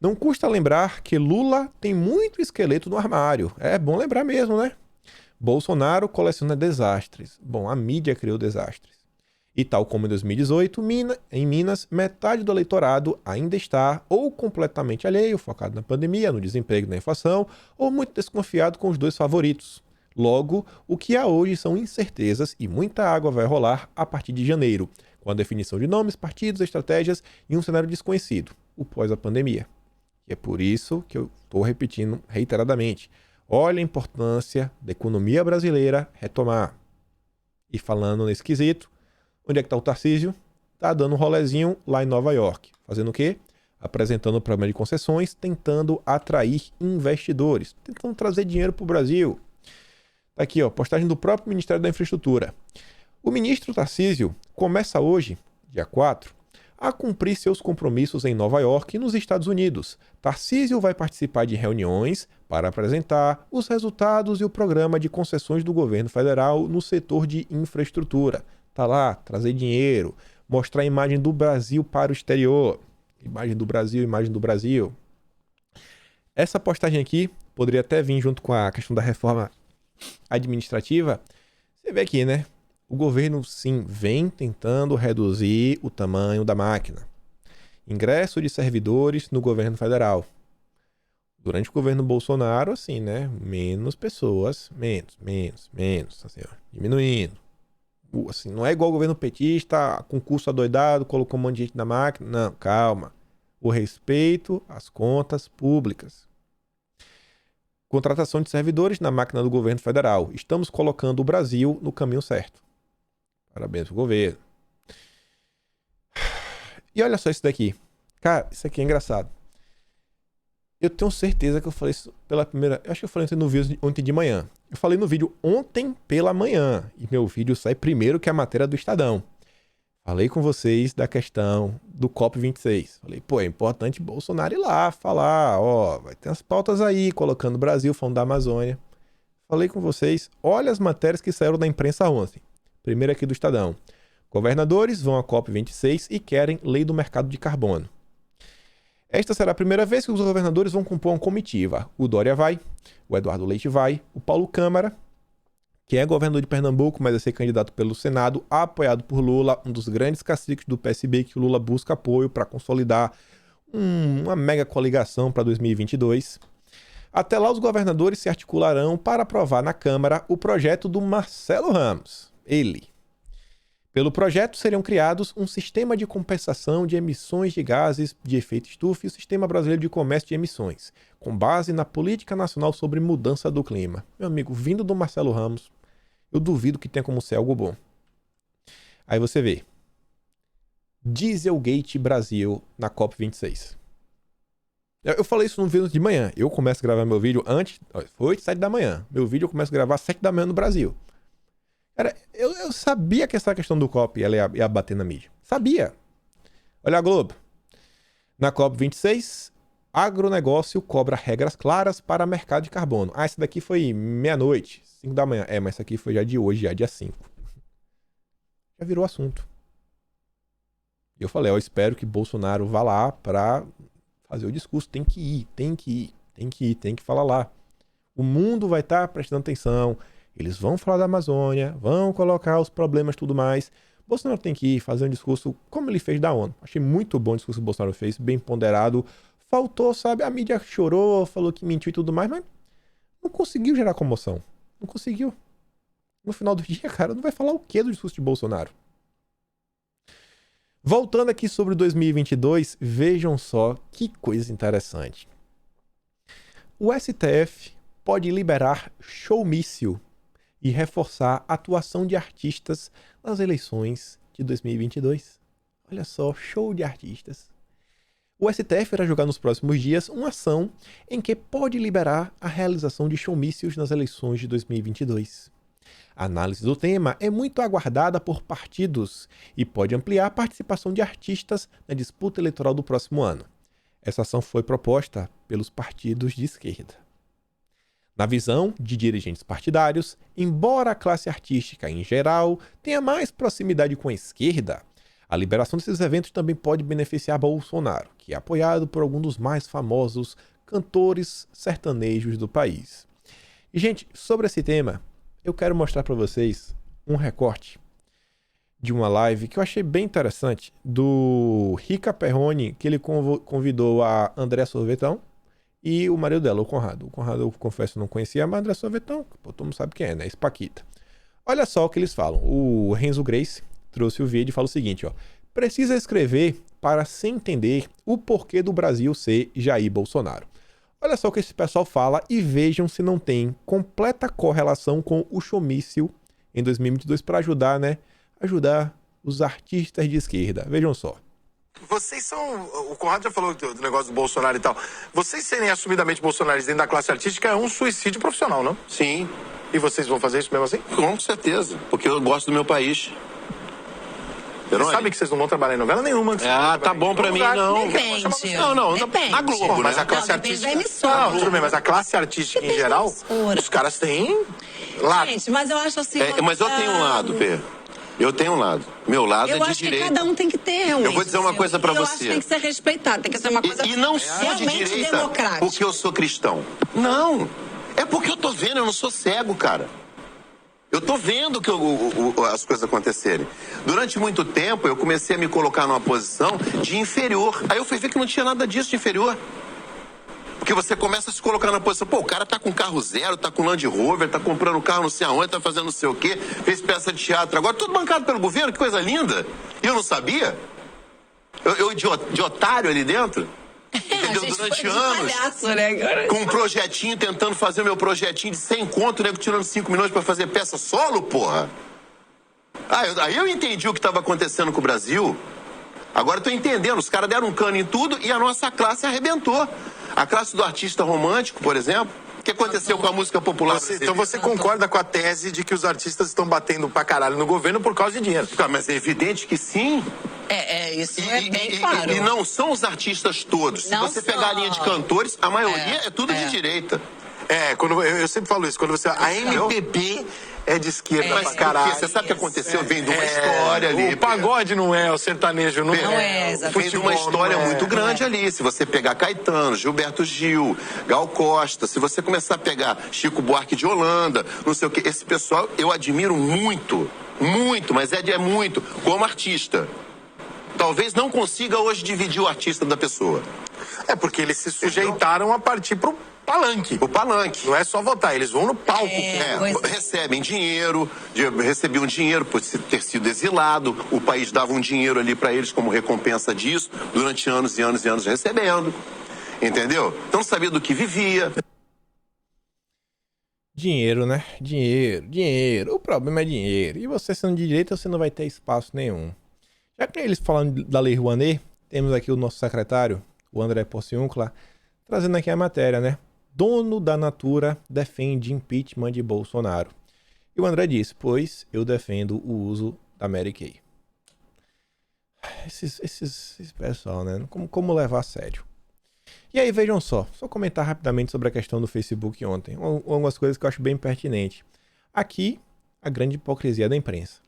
Não custa lembrar que Lula tem muito esqueleto no armário. É bom lembrar mesmo, né? Bolsonaro coleciona desastres. Bom, a mídia criou desastres. E tal como em 2018, em Minas, metade do eleitorado ainda está ou completamente alheio, focado na pandemia, no desemprego e na inflação, ou muito desconfiado com os dois favoritos. Logo, o que há hoje são incertezas e muita água vai rolar a partir de janeiro, com a definição de nomes, partidos, estratégias e um cenário desconhecido, o pós a pandemia. E é por isso que eu estou repetindo reiteradamente. Olha a importância da economia brasileira retomar. E falando nesse quesito, onde é que está o Tarcísio? Está dando um rolezinho lá em Nova York. Fazendo o quê? Apresentando o programa de concessões, tentando atrair investidores, tentando trazer dinheiro para o Brasil. Está aqui, ó, postagem do próprio Ministério da Infraestrutura. O ministro Tarcísio começa hoje, dia 4, a cumprir seus compromissos em Nova York e nos Estados Unidos. Tarcísio vai participar de reuniões para apresentar os resultados e o programa de concessões do governo federal no setor de infraestrutura. Tá lá, trazer dinheiro, mostrar a imagem do Brasil para o exterior. Imagem do Brasil, imagem do Brasil. Essa postagem aqui poderia até vir junto com a questão da reforma administrativa. Você vê aqui, né? O governo, sim, vem tentando reduzir o tamanho da máquina. Ingresso de servidores no governo federal. Durante o governo Bolsonaro, assim, né? Menos pessoas, menos, assim, ó, diminuindo. Assim, não é igual o governo petista, concurso adoidado, colocou um monte de gente na máquina. Não, calma. O respeito às contas públicas. Contratação de servidores na máquina do governo federal. Estamos colocando o Brasil no caminho certo. Parabéns pro governo. E olha só isso daqui. Cara, isso aqui é engraçado. Eu tenho certeza que eu falei isso pela primeira... Eu acho que eu falei isso no vídeo ontem de manhã. Eu falei no vídeo ontem pela manhã. E meu vídeo sai primeiro que a matéria do Estadão. Falei com vocês da questão do COP26. Falei, pô, é importante Bolsonaro ir lá falar. Ó, vai ter as pautas aí, colocando o Brasil, falando da Amazônia. Falei com vocês. Olha as matérias que saíram da imprensa ontem. Primeiro aqui do Estadão. Governadores vão à COP26 e querem lei do mercado de carbono. Esta será a primeira vez que os governadores vão compor uma comitiva. O Dória vai, o Eduardo Leite vai, o Paulo Câmara, que é governador de Pernambuco, mas vai ser candidato pelo Senado, apoiado por Lula, um dos grandes caciques do PSB que o Lula busca apoio para consolidar uma mega coligação para 2022. Até lá, os governadores se articularão para aprovar na Câmara o projeto do Marcelo Ramos. Ele. Pelo projeto, seriam criados um sistema de compensação de emissões de gases de efeito estufa e o Sistema Brasileiro de Comércio de Emissões, com base na Política Nacional sobre Mudança do Clima. Meu amigo, vindo do Marcelo Ramos, eu duvido que tenha como ser algo bom. Aí você vê. Dieselgate Brasil na COP26. Eu falei isso no vídeo de manhã. Eu começo a gravar meu vídeo antes... Foi 7 da manhã. Meu vídeo eu começo a gravar às 7 da manhã no Brasil. Cara, eu sabia que essa questão do COP ela ia bater na mídia. Sabia. Olha a Globo. Na COP26, Agronegócio cobra regras claras para mercado de carbono. Ah, essa daqui foi meia-noite, 5 da manhã. Mas essa aqui foi já de hoje, já dia 5. Já virou assunto. E eu falei, eu espero que Bolsonaro vá lá para fazer o discurso. Tem que ir, tem que falar lá. O mundo vai estar prestando atenção. Eles vão falar da Amazônia, vão colocar os problemas e tudo mais. Bolsonaro tem que ir fazer um discurso como ele fez da ONU. Achei muito bom o discurso que o Bolsonaro fez, bem ponderado. Faltou, sabe, a mídia chorou, falou que mentiu e tudo mais, mas não conseguiu gerar comoção. Não conseguiu. No final do dia, cara, não vai falar o que do discurso de Bolsonaro? Voltando aqui sobre 2022, vejam só que coisa interessante. O STF pode liberar showmício e reforçar a atuação de artistas nas eleições de 2022. Olha só, show de artistas. O STF irá julgar nos próximos dias uma ação em que pode liberar a realização de showmícios nas eleições de 2022. A análise do tema é muito aguardada por partidos e pode ampliar a participação de artistas na disputa eleitoral do próximo ano. Essa ação foi proposta pelos partidos de esquerda. Na visão de dirigentes partidários, embora a classe artística em geral tenha mais proximidade com a esquerda, a liberação desses eventos também pode beneficiar Bolsonaro, que é apoiado por alguns dos mais famosos cantores sertanejos do país. E, gente, sobre esse tema, eu quero mostrar para vocês um recorte de uma live que eu achei bem interessante, do Rica Perrone, que ele convidou a André Sorvetão e o marido dela, o Conrado. O Conrado, eu confesso, não conhecia, mas André Sorvetão, pô, todo mundo sabe quem é, né? Espaquita. Olha só o que eles falam. O Renzo Grace trouxe o vídeo e fala o seguinte, ó. Precisa escrever para se entender o porquê do Brasil ser Jair Bolsonaro. Olha só o que esse pessoal fala e vejam se não tem completa correlação com o showmício em 2022 para ajudar, né? Ajudar os artistas de esquerda. Vejam só. Vocês são... O Conrado já falou do negócio do Bolsonaro e tal. Vocês serem assumidamente bolsonaristas dentro da classe artística é um suicídio profissional, não? Sim, E vocês vão fazer isso mesmo assim? com certeza, porque eu gosto do meu país. Vocês sabem que vocês não vão trabalhar em novela nenhuma. Que vocês vão Ah, trabalhar tá bom em pra nenhum mim, lugar, não. ninguém vai chamar Depende. vocês. Não, Depende. na Globo, Pô, mas né? a classe Não, depende da artística... emissora. Não, tudo bem, mas a classe artística em geral, emissora. os caras têm lado. Gente, mas eu acho assim... Mas eu tenho um lado, Pê. Eu tenho um lado. Meu lado Eu é de acho que direita. cada um tem que ter, realmente. Eu vou dizer uma coisa pra Eu você. acho que tem que ser respeitado, tem que ser uma coisa E não sou de realmente direita democrática. porque eu sou cristão. Não. É porque eu tô vendo, eu não sou cego, cara. Eu tô vendo que as coisas acontecerem. Durante muito tempo, eu comecei a me colocar numa posição de inferior. Aí eu fui ver que não tinha nada disso de inferior. Porque você começa a se colocar na posição, pô, o cara tá com carro zero, tá com Land Rover, tá comprando carro não sei aonde, tá fazendo não sei o quê, fez peça de teatro, agora tudo bancado pelo governo, que coisa linda. E eu não sabia? Eu de otário ali dentro? Entendeu? Durante anos, Palhaço, né? Agora... com um projetinho, tentando fazer o meu projetinho de 100 conto, nego tirando 5 milhões pra fazer peça solo, porra. Aí eu entendi o que tava acontecendo com o Brasil. Agora eu tô entendendo, os caras deram um cano em tudo e a nossa classe arrebentou. A classe do artista romântico, por exemplo, o que aconteceu com a música popular brasileira? Então você concorda com a tese de que os artistas estão batendo pra caralho no governo por causa de dinheiro? Cara, mas é evidente que sim. Isso é bem claro. E não são os artistas todos. Se Não você pegar a são. linha de cantores, a maioria é tudo de direita. Quando eu sempre falo isso, quando você... A MPB é de esquerda Mas pra por caralho. quê? Você sabe o que aconteceu? Vem de uma história ali. O pagode não é, o sertanejo não, Não é. é, exatamente. Vem de uma história não é. muito grande ali. Se você pegar Caetano, Gilberto Gil, Gal Costa, se você começar a pegar Chico Buarque de Holanda, não sei o quê, esse pessoal eu admiro muito, mas é muito, como artista. Talvez não consiga hoje dividir o artista da pessoa. É porque eles se sujeitaram a partir pro palanque. O palanque. Não é só votar, eles vão no palco. Recebem dinheiro, recebiam dinheiro por ter sido exilado, o país dava um dinheiro ali pra eles como recompensa disso, durante anos e anos e anos recebendo, entendeu? Então sabia do que vivia. Dinheiro, né? Dinheiro. O problema é dinheiro. E você sendo de direita, você não vai ter espaço nenhum. Já que eles falando da Lei Rouanet, temos aqui o nosso secretário, o André Porciúncula, trazendo aqui a matéria, né? Dono da Natura defende impeachment de Bolsonaro. E o André disse, pois eu defendo o uso da Mary Kay. Esses pessoal, né? Como levar a sério? E aí, vejam só comentar rapidamente sobre a questão do Facebook ontem. Algumas coisas que eu acho bem pertinentes. Aqui, a grande hipocrisia da imprensa.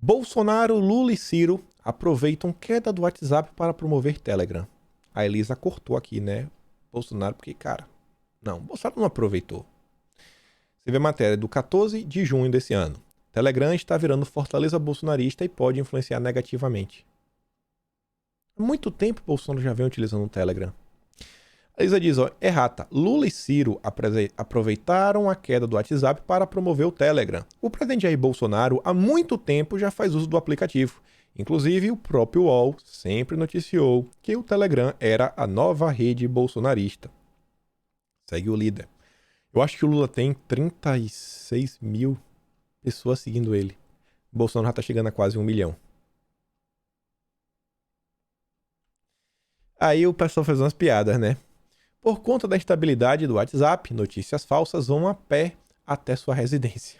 Bolsonaro, Lula e Ciro aproveitam queda do WhatsApp para promover Telegram. A Elisa cortou aqui, né? Bolsonaro, porque, cara, não, Bolsonaro não aproveitou. Você vê a matéria do 14 de junho desse ano. Telegram está virando fortaleza bolsonarista e pode influenciar negativamente. Há muito tempo Bolsonaro já vem utilizando o Telegram. A Elisa diz, ó, errata. Lula e Ciro aproveitaram a queda do WhatsApp para promover o Telegram. O presidente Jair Bolsonaro há muito tempo já faz uso do aplicativo. Inclusive, o próprio UOL sempre noticiou que o Telegram era a nova rede bolsonarista. Segue o líder. Eu acho que o Lula tem 36 mil pessoas seguindo ele. O Bolsonaro já está chegando a quase 1 milhão. Aí o pessoal fez umas piadas, né? Por conta da instabilidade do WhatsApp, notícias falsas vão a pé até sua residência.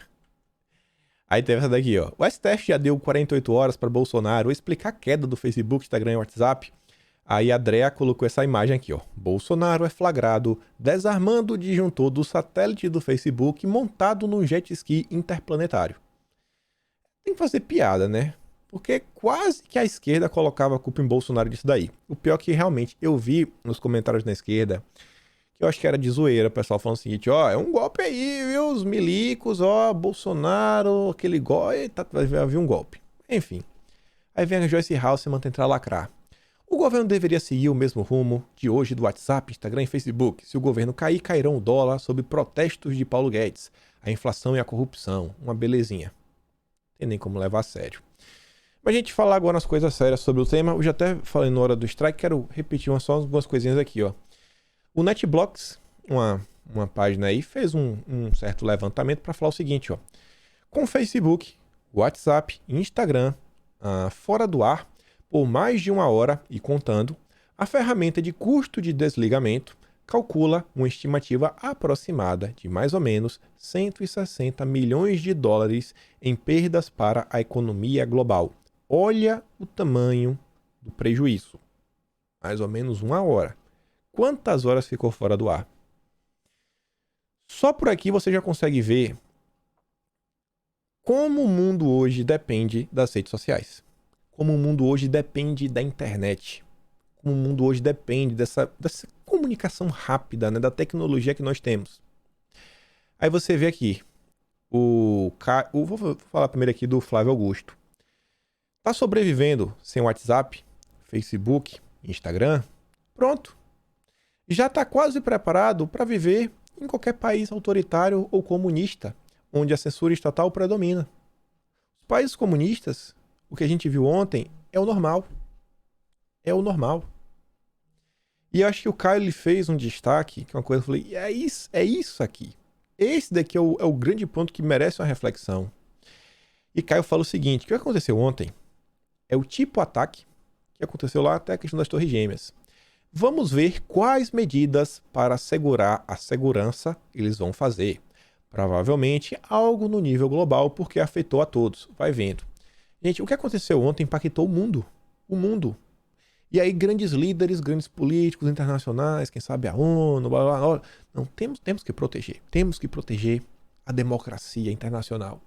Aí teve essa daqui, ó. O STF já deu 48 horas para Bolsonaro explicar a queda do Facebook, Instagram e WhatsApp. Aí a Andrea colocou essa imagem aqui, ó. Bolsonaro é flagrado desarmando o disjuntor do satélite do Facebook montado num jet ski interplanetário. Tem que fazer piada, né? Porque quase que a esquerda colocava a culpa em Bolsonaro disso daí. O pior é que realmente eu vi nos comentários na esquerda, que eu acho que era de zoeira, o pessoal falando o seguinte, ó, é um golpe aí, viu, os milicos, ó, Bolsonaro, aquele golpe, vai vir um golpe. Enfim. Aí vem a Joyce Hasselman tentar lacrar. O governo deveria seguir o mesmo rumo de hoje do WhatsApp, Instagram e Facebook. Se o governo cair, cairão o dólar sob protestos de Paulo Guedes. A inflação e a corrupção. Uma belezinha. Não tem nem como levar a sério. Mas a gente falar agora umas coisas sérias sobre o tema. Eu já até falei na hora do strike, quero repetir só algumas coisinhas aqui, ó. O NetBlocks, uma página aí, fez um certo levantamento para falar o seguinte, ó. Com Facebook, WhatsApp e Instagram fora do ar, por mais de 1 hora e contando, a ferramenta de custo de desligamento calcula uma estimativa aproximada de mais ou menos 160 milhões de dólares em perdas para a economia global. Olha o tamanho do prejuízo. Mais ou menos 1 hora. Quantas horas ficou fora do ar? Só por aqui você já consegue ver como o mundo hoje depende das redes sociais. Como o mundo hoje depende da internet. Como o mundo hoje depende dessa comunicação rápida, né, da tecnologia que nós temos. Aí você vê aqui, vou falar primeiro aqui do Flávio Augusto. Tá sobrevivendo sem WhatsApp, Facebook, Instagram? Pronto. Já está quase preparado para viver em qualquer país autoritário ou comunista, onde a censura estatal predomina. Os países comunistas, o que a gente viu ontem, é o normal. É o normal. E eu acho que o Caio ele fez um destaque, que é uma coisa, eu falei, é isso aqui. Esse daqui é o grande ponto que merece uma reflexão. E Caio fala o seguinte, o que aconteceu ontem é o tipo ataque que aconteceu lá até a questão das Torres Gêmeas. Vamos ver quais medidas para assegurar a segurança eles vão fazer. Provavelmente algo no nível global, porque afetou a todos. Vai vendo. Gente, o que aconteceu ontem impactou o mundo. O mundo. E aí grandes líderes, grandes políticos internacionais, quem sabe a ONU, blá, blá, blá. Não, temos que proteger. Temos que proteger a democracia internacional.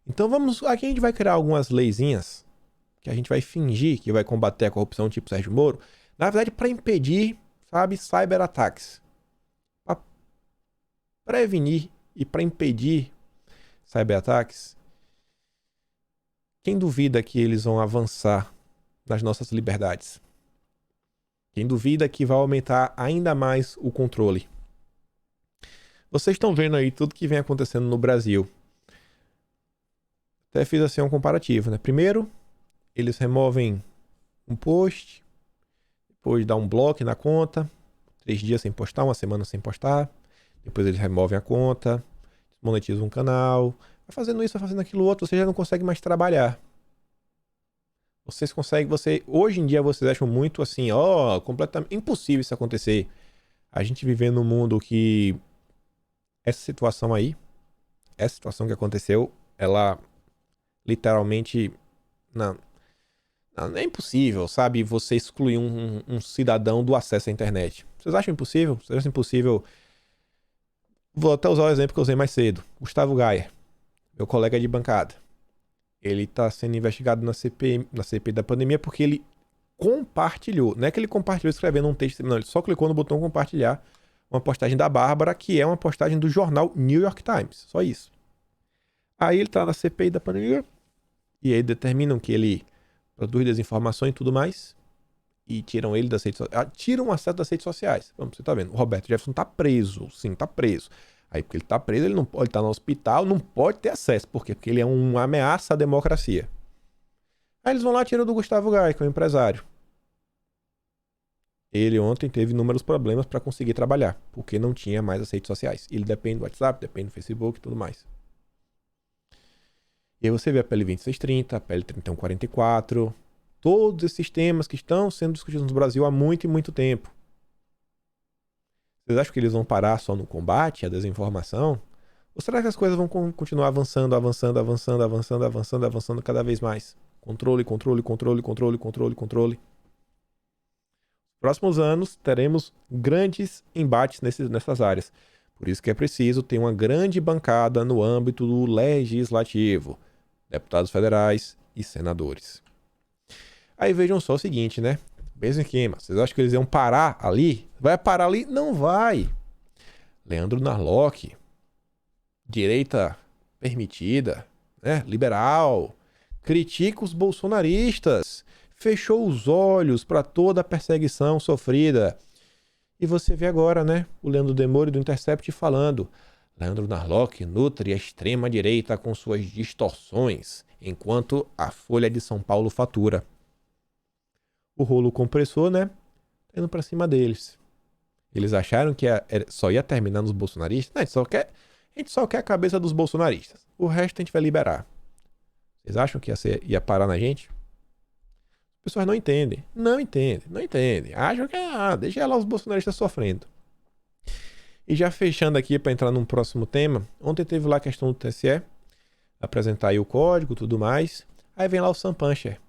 Então aqui a gente vai criar algumas leizinhas que a gente vai fingir que vai combater a corrupção tipo Sérgio Moro. Na verdade, para impedir, sabe, cyberataques. Para prevenir e para impedir cyberataques. Quem duvida que eles vão avançar nas nossas liberdades? Quem duvida que vai aumentar ainda mais o controle? Vocês estão vendo aí tudo que vem acontecendo no Brasil. Até fiz assim um comparativo, né? Primeiro, eles removem um post, depois dá um bloco na conta, 3 dias sem postar, 1 semana sem postar, depois eles removem a conta, monetizam um canal, vai fazendo isso, vai fazendo aquilo outro, você já não consegue mais trabalhar. Hoje em dia vocês acham muito assim, completamente impossível isso acontecer. A gente vive num mundo que essa situação que aconteceu, ela literalmente, É impossível, sabe, você excluir um cidadão do acesso à internet. Vocês acham impossível? Vocês acham impossível? Vou até usar o exemplo que eu usei mais cedo. Gustavo Gaia, meu colega de bancada. Ele está sendo investigado na CPI da pandemia porque ele compartilhou. Não é que ele compartilhou escrevendo um texto, não. Ele só clicou no botão compartilhar uma postagem da Bárbara, que é uma postagem do jornal New York Times. Só isso. Aí ele está na CPI da pandemia e aí determinam que ele produz desinformação e tudo mais e tiram ele das redes sociais. Tiram o acesso das redes sociais. Como você tá vendo, o Roberto Jefferson tá preso. Sim, tá preso. Aí porque ele tá preso, ele não pode estar no hospital, não pode ter acesso. Por quê? Porque ele é uma ameaça à democracia. Aí eles vão lá e tiram do Gustavo Gaia, que é um empresário. Ele ontem teve inúmeros problemas para conseguir trabalhar, porque não tinha mais as redes sociais. Ele depende do WhatsApp, depende do Facebook e tudo mais. E aí você vê a PL 2630, a PL 3144, todos esses temas que estão sendo discutidos no Brasil há muito e muito tempo. Vocês acham que eles vão parar só no combate à desinformação? Ou será que as coisas vão continuar avançando cada vez mais? Controle. Próximos anos teremos grandes embates nessas áreas. Por isso que é preciso ter uma grande bancada no âmbito do legislativo, deputados federais e senadores. Aí vejam só o seguinte, né? Mesmo esquema. Vocês acham que eles iam parar ali? Vai parar ali? Não vai. Leandro Narlock, direita permitida, né? Liberal, critica os bolsonaristas, fechou os olhos para toda a perseguição sofrida. E você vê agora, né, o Leandro Demore do Intercept falando: Leandro Narlock nutre a extrema-direita com suas distorções, enquanto a Folha de São Paulo fatura. O rolo compressor, né, tá indo para cima deles. Eles acharam que só ia terminar nos bolsonaristas? Não, a gente só quer a cabeça dos bolsonaristas. O resto a gente vai liberar. Vocês acham que ia parar na gente? As pessoas não entendem. Não entendem. Acham que, deixa lá os bolsonaristas sofrendo. E já fechando aqui para entrar num próximo tema, ontem teve lá a questão do TSE, apresentar aí o código e tudo mais. Aí vem lá o Sam Puncher.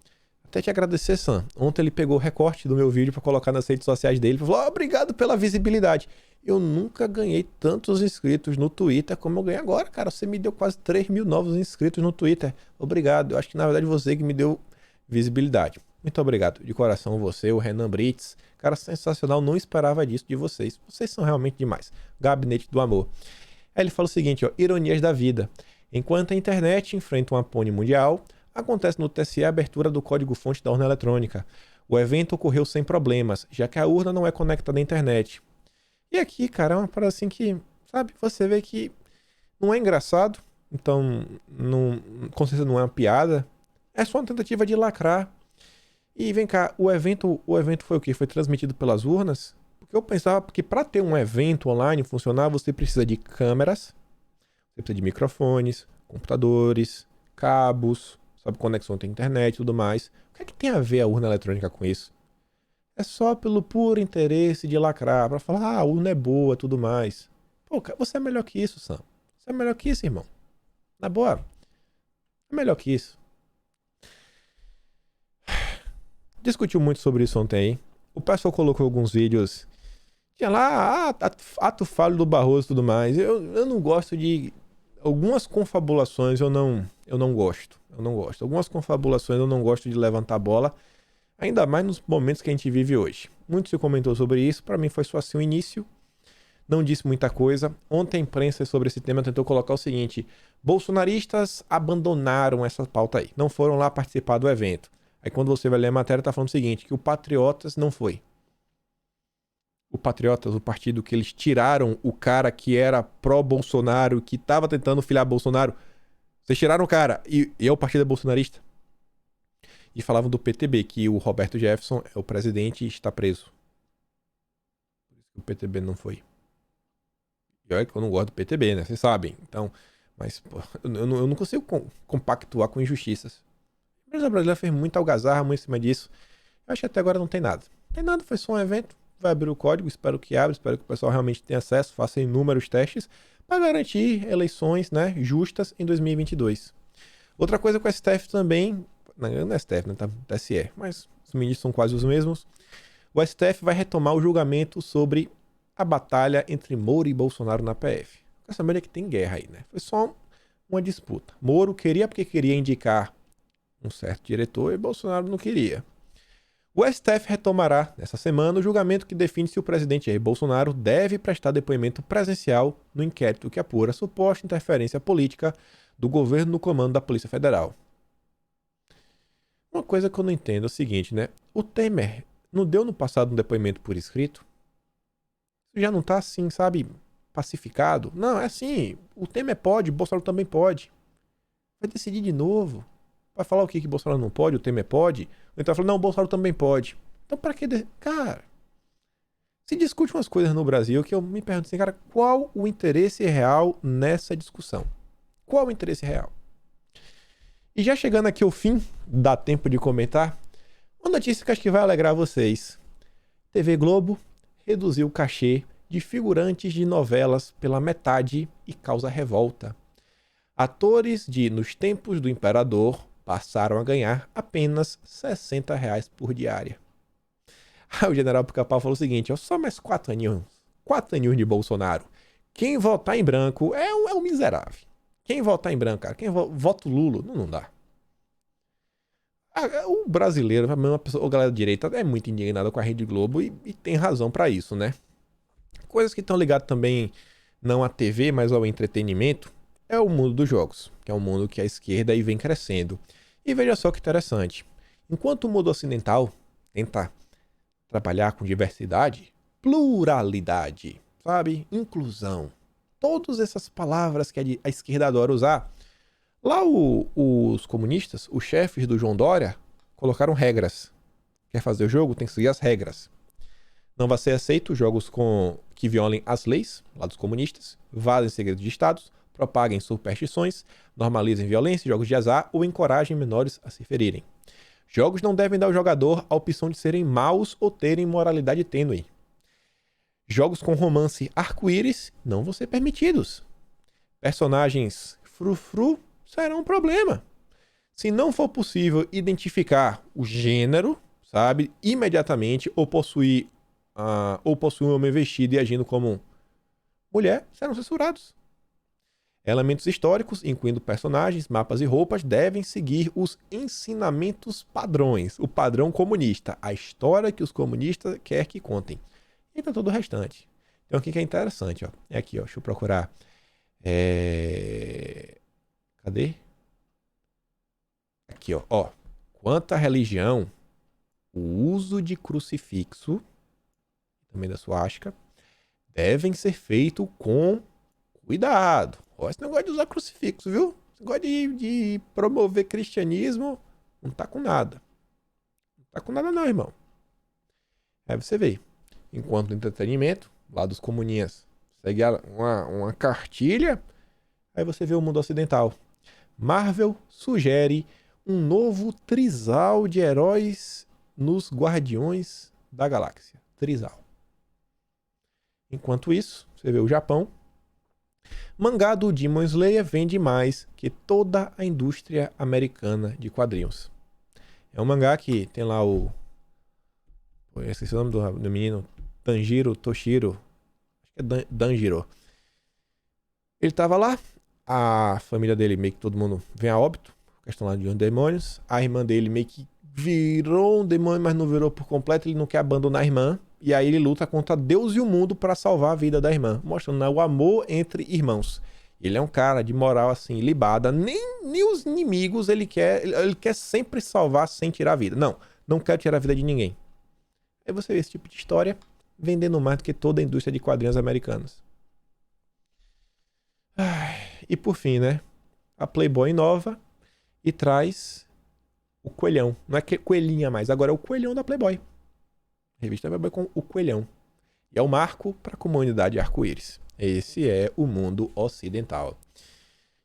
Até te agradecer, Sam. Ontem ele pegou o recorte do meu vídeo para colocar nas redes sociais dele e falou: obrigado pela visibilidade. Eu nunca ganhei tantos inscritos no Twitter como eu ganhei agora, cara. Você me deu quase 3 mil novos inscritos no Twitter. Obrigado. Eu acho que na verdade você que me deu visibilidade. Muito obrigado. De coração você, o Renan Brits. Cara, sensacional. Não esperava disso de vocês. Vocês são realmente demais. Gabinete do Amor. Aí ele fala o seguinte, ó. Ironias da vida. Enquanto a internet enfrenta uma pane mundial, acontece no TSE a abertura do código-fonte da urna eletrônica. O evento ocorreu sem problemas, já que a urna não é conectada à internet. E aqui, cara, é uma parada assim que, sabe, você vê que não é engraçado, então, com certeza não é uma piada, é só uma tentativa de lacrar. E vem cá, o evento foi o quê? Foi transmitido pelas urnas? Porque eu pensava que para ter um evento online funcionar, você precisa de câmeras, você precisa de microfones, computadores, cabos, sabe, conexão à internet e tudo mais. O que é que tem a ver a urna eletrônica com isso? É só pelo puro interesse de lacrar, pra falar, a urna é boa e tudo mais. Pô, cara, você é melhor que isso, Sam. Você é melhor que isso, irmão. Na boa. É melhor que isso. Discutiu muito sobre isso ontem aí. O pessoal colocou alguns vídeos. Tinha lá, ato falho do Barroso e tudo mais. Eu não gosto de... Algumas confabulações eu não gosto. Algumas confabulações eu não gosto de levantar a bola. Ainda mais nos momentos que a gente vive hoje. Muito se comentou sobre isso. Para mim foi só assim o início. Não disse muita coisa. Ontem a imprensa sobre esse tema tentou colocar o seguinte: bolsonaristas abandonaram essa pauta aí. Não foram lá participar do evento. Aí quando você vai ler a matéria, tá falando o seguinte, que o Patriotas não foi. O Patriotas, o partido que eles tiraram o cara que era pró-Bolsonaro, que tava tentando filiar Bolsonaro. Vocês tiraram o cara e é o partido bolsonarista. E falavam do PTB, que o Roberto Jefferson é o presidente e está preso. Por isso que o PTB não foi. E olha que eu não gosto do PTB, né? Vocês sabem. Então, mas pô, eu não consigo compactuar com injustiças. A empresa brasileira fez muita algazarra, muito em cima disso. Eu acho que até agora não tem nada. Não tem nada, foi só um evento. Vai abrir o código, espero que abra, espero que o pessoal realmente tenha acesso, faça inúmeros testes para garantir eleições, né, justas em 2022. Outra coisa que o STF também Não é STF, né? Tá TSE, mas os ministros são quase os mesmos. O STF vai retomar o julgamento sobre a batalha entre Moro e Bolsonaro na PF. Quer saber que tem guerra aí, né? Foi só uma disputa. Moro queria porque queria indicar um certo diretor e Bolsonaro não queria. O STF retomará nessa semana o julgamento que define se o presidente Jair Bolsonaro deve prestar depoimento presencial no inquérito que apura a suposta interferência política do governo no comando da Polícia Federal. Uma coisa que eu não entendo é o seguinte, né? O Temer não deu no passado um depoimento por escrito? Já não tá assim, sabe, pacificado? Não, é assim, o Temer pode, o Bolsonaro também pode. Vai decidir de novo. Vai falar o que Bolsonaro não pode, o Temer pode. Ou então vai falar, não, o Bolsonaro também pode. Então pra que... Cara, se discute umas coisas no Brasil que eu me pergunto assim, cara, qual o interesse real nessa discussão? Qual o interesse real? E já chegando aqui ao fim, dá tempo de comentar, uma notícia que acho que vai alegrar vocês. TV Globo reduziu o cachê de figurantes de novelas pela metade e causa revolta. Atores de Nos Tempos do Imperador passaram a ganhar apenas R$60 por diária. Aí o general Pica-Pau falou o seguinte, só mais 4 aninhos de Bolsonaro. Quem votar em branco é um miserável. Quem votar em branco, cara, quem vota Lula, não dá. O brasileiro, a galera da direita é muito indignada com a Rede Globo e tem razão pra isso, né? Coisas que estão ligadas também não à TV, mas ao entretenimento, é o mundo dos jogos, que é um mundo que a esquerda aí vem crescendo. E veja só que interessante, enquanto o mundo ocidental tenta trabalhar com diversidade, pluralidade, sabe? Inclusão, todas essas palavras que a esquerda adora usar, lá os comunistas, os chefes do João Dória, colocaram regras. Quer fazer o jogo? Tem que seguir as regras. Não vai ser aceito jogos que violem as leis, lá dos comunistas, vazem segredos de estados, propaguem superstições, normalizem violência, jogos de azar ou encorajem menores a se ferirem. Jogos não devem dar ao jogador a opção de serem maus ou terem moralidade tênue. Jogos com romance arco-íris não vão ser permitidos. Personagens frufru serão um problema. Se não for possível identificar o gênero, sabe, imediatamente, ou possuir um homem vestido e agindo como mulher, serão censurados. Elementos históricos, incluindo personagens, mapas e roupas, devem seguir os ensinamentos padrões, o padrão comunista, a história que os comunistas querem que contem. E para todo o restante. Então aqui que é interessante, ó. É aqui, ó. Deixa eu procurar. Cadê? Aqui, ó. Quanto à religião, o uso de crucifixo, também da suástica, devem ser feito com cuidado. Ó, esse negócio de usar crucifixo, viu? Esse negócio de promover cristianismo não tá com nada. Não tá com nada não, irmão. Aí você vê. Enquanto entretenimento, lá dos comuninhas, segue uma cartilha, aí você vê o mundo ocidental. Marvel sugere um novo trisal de heróis nos Guardiões da Galáxia. Trisal. Enquanto isso, você vê o Japão. Mangá do Demon Slayer vende mais que toda a indústria americana de quadrinhos. É um mangá que tem lá eu esqueci o nome do menino. Tanjiro Toshiro. Acho que é Danjiro. Ele tava lá. A família dele, meio que todo mundo vem a óbito. Questão lá de uns demônios. A irmã dele meio que virou um demônio, mas não virou por completo. Ele não quer abandonar a irmã. E aí ele luta contra Deus e o mundo para salvar a vida da irmã. Mostrando, né, o amor entre irmãos. Ele é um cara de moral assim, libada. Nem os inimigos ele quer sempre salvar sem tirar a vida. Não quer tirar a vida de ninguém. Aí você vê esse tipo de história vendendo mais do que toda a indústria de quadrinhos americanas. E por fim, né? A Playboy inova e traz o coelhão. Não é que coelhinha mais, agora é o coelhão da Playboy. A revista Playboy com o coelhão. E é o marco para a comunidade arco-íris. Esse é o mundo ocidental.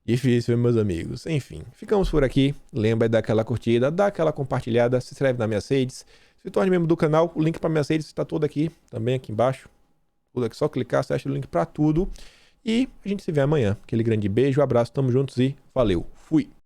Difícil, meus amigos. Enfim, ficamos por aqui. Lembra de dar aquela curtida, dar aquela compartilhada, se inscreve nas minhas redes. Se torne membro do canal, o link para minhas redes está todo aqui, também aqui embaixo. Tudo aqui, só clicar, você acha o link para tudo. E a gente se vê amanhã. Aquele grande beijo, abraço, tamo juntos e valeu. Fui!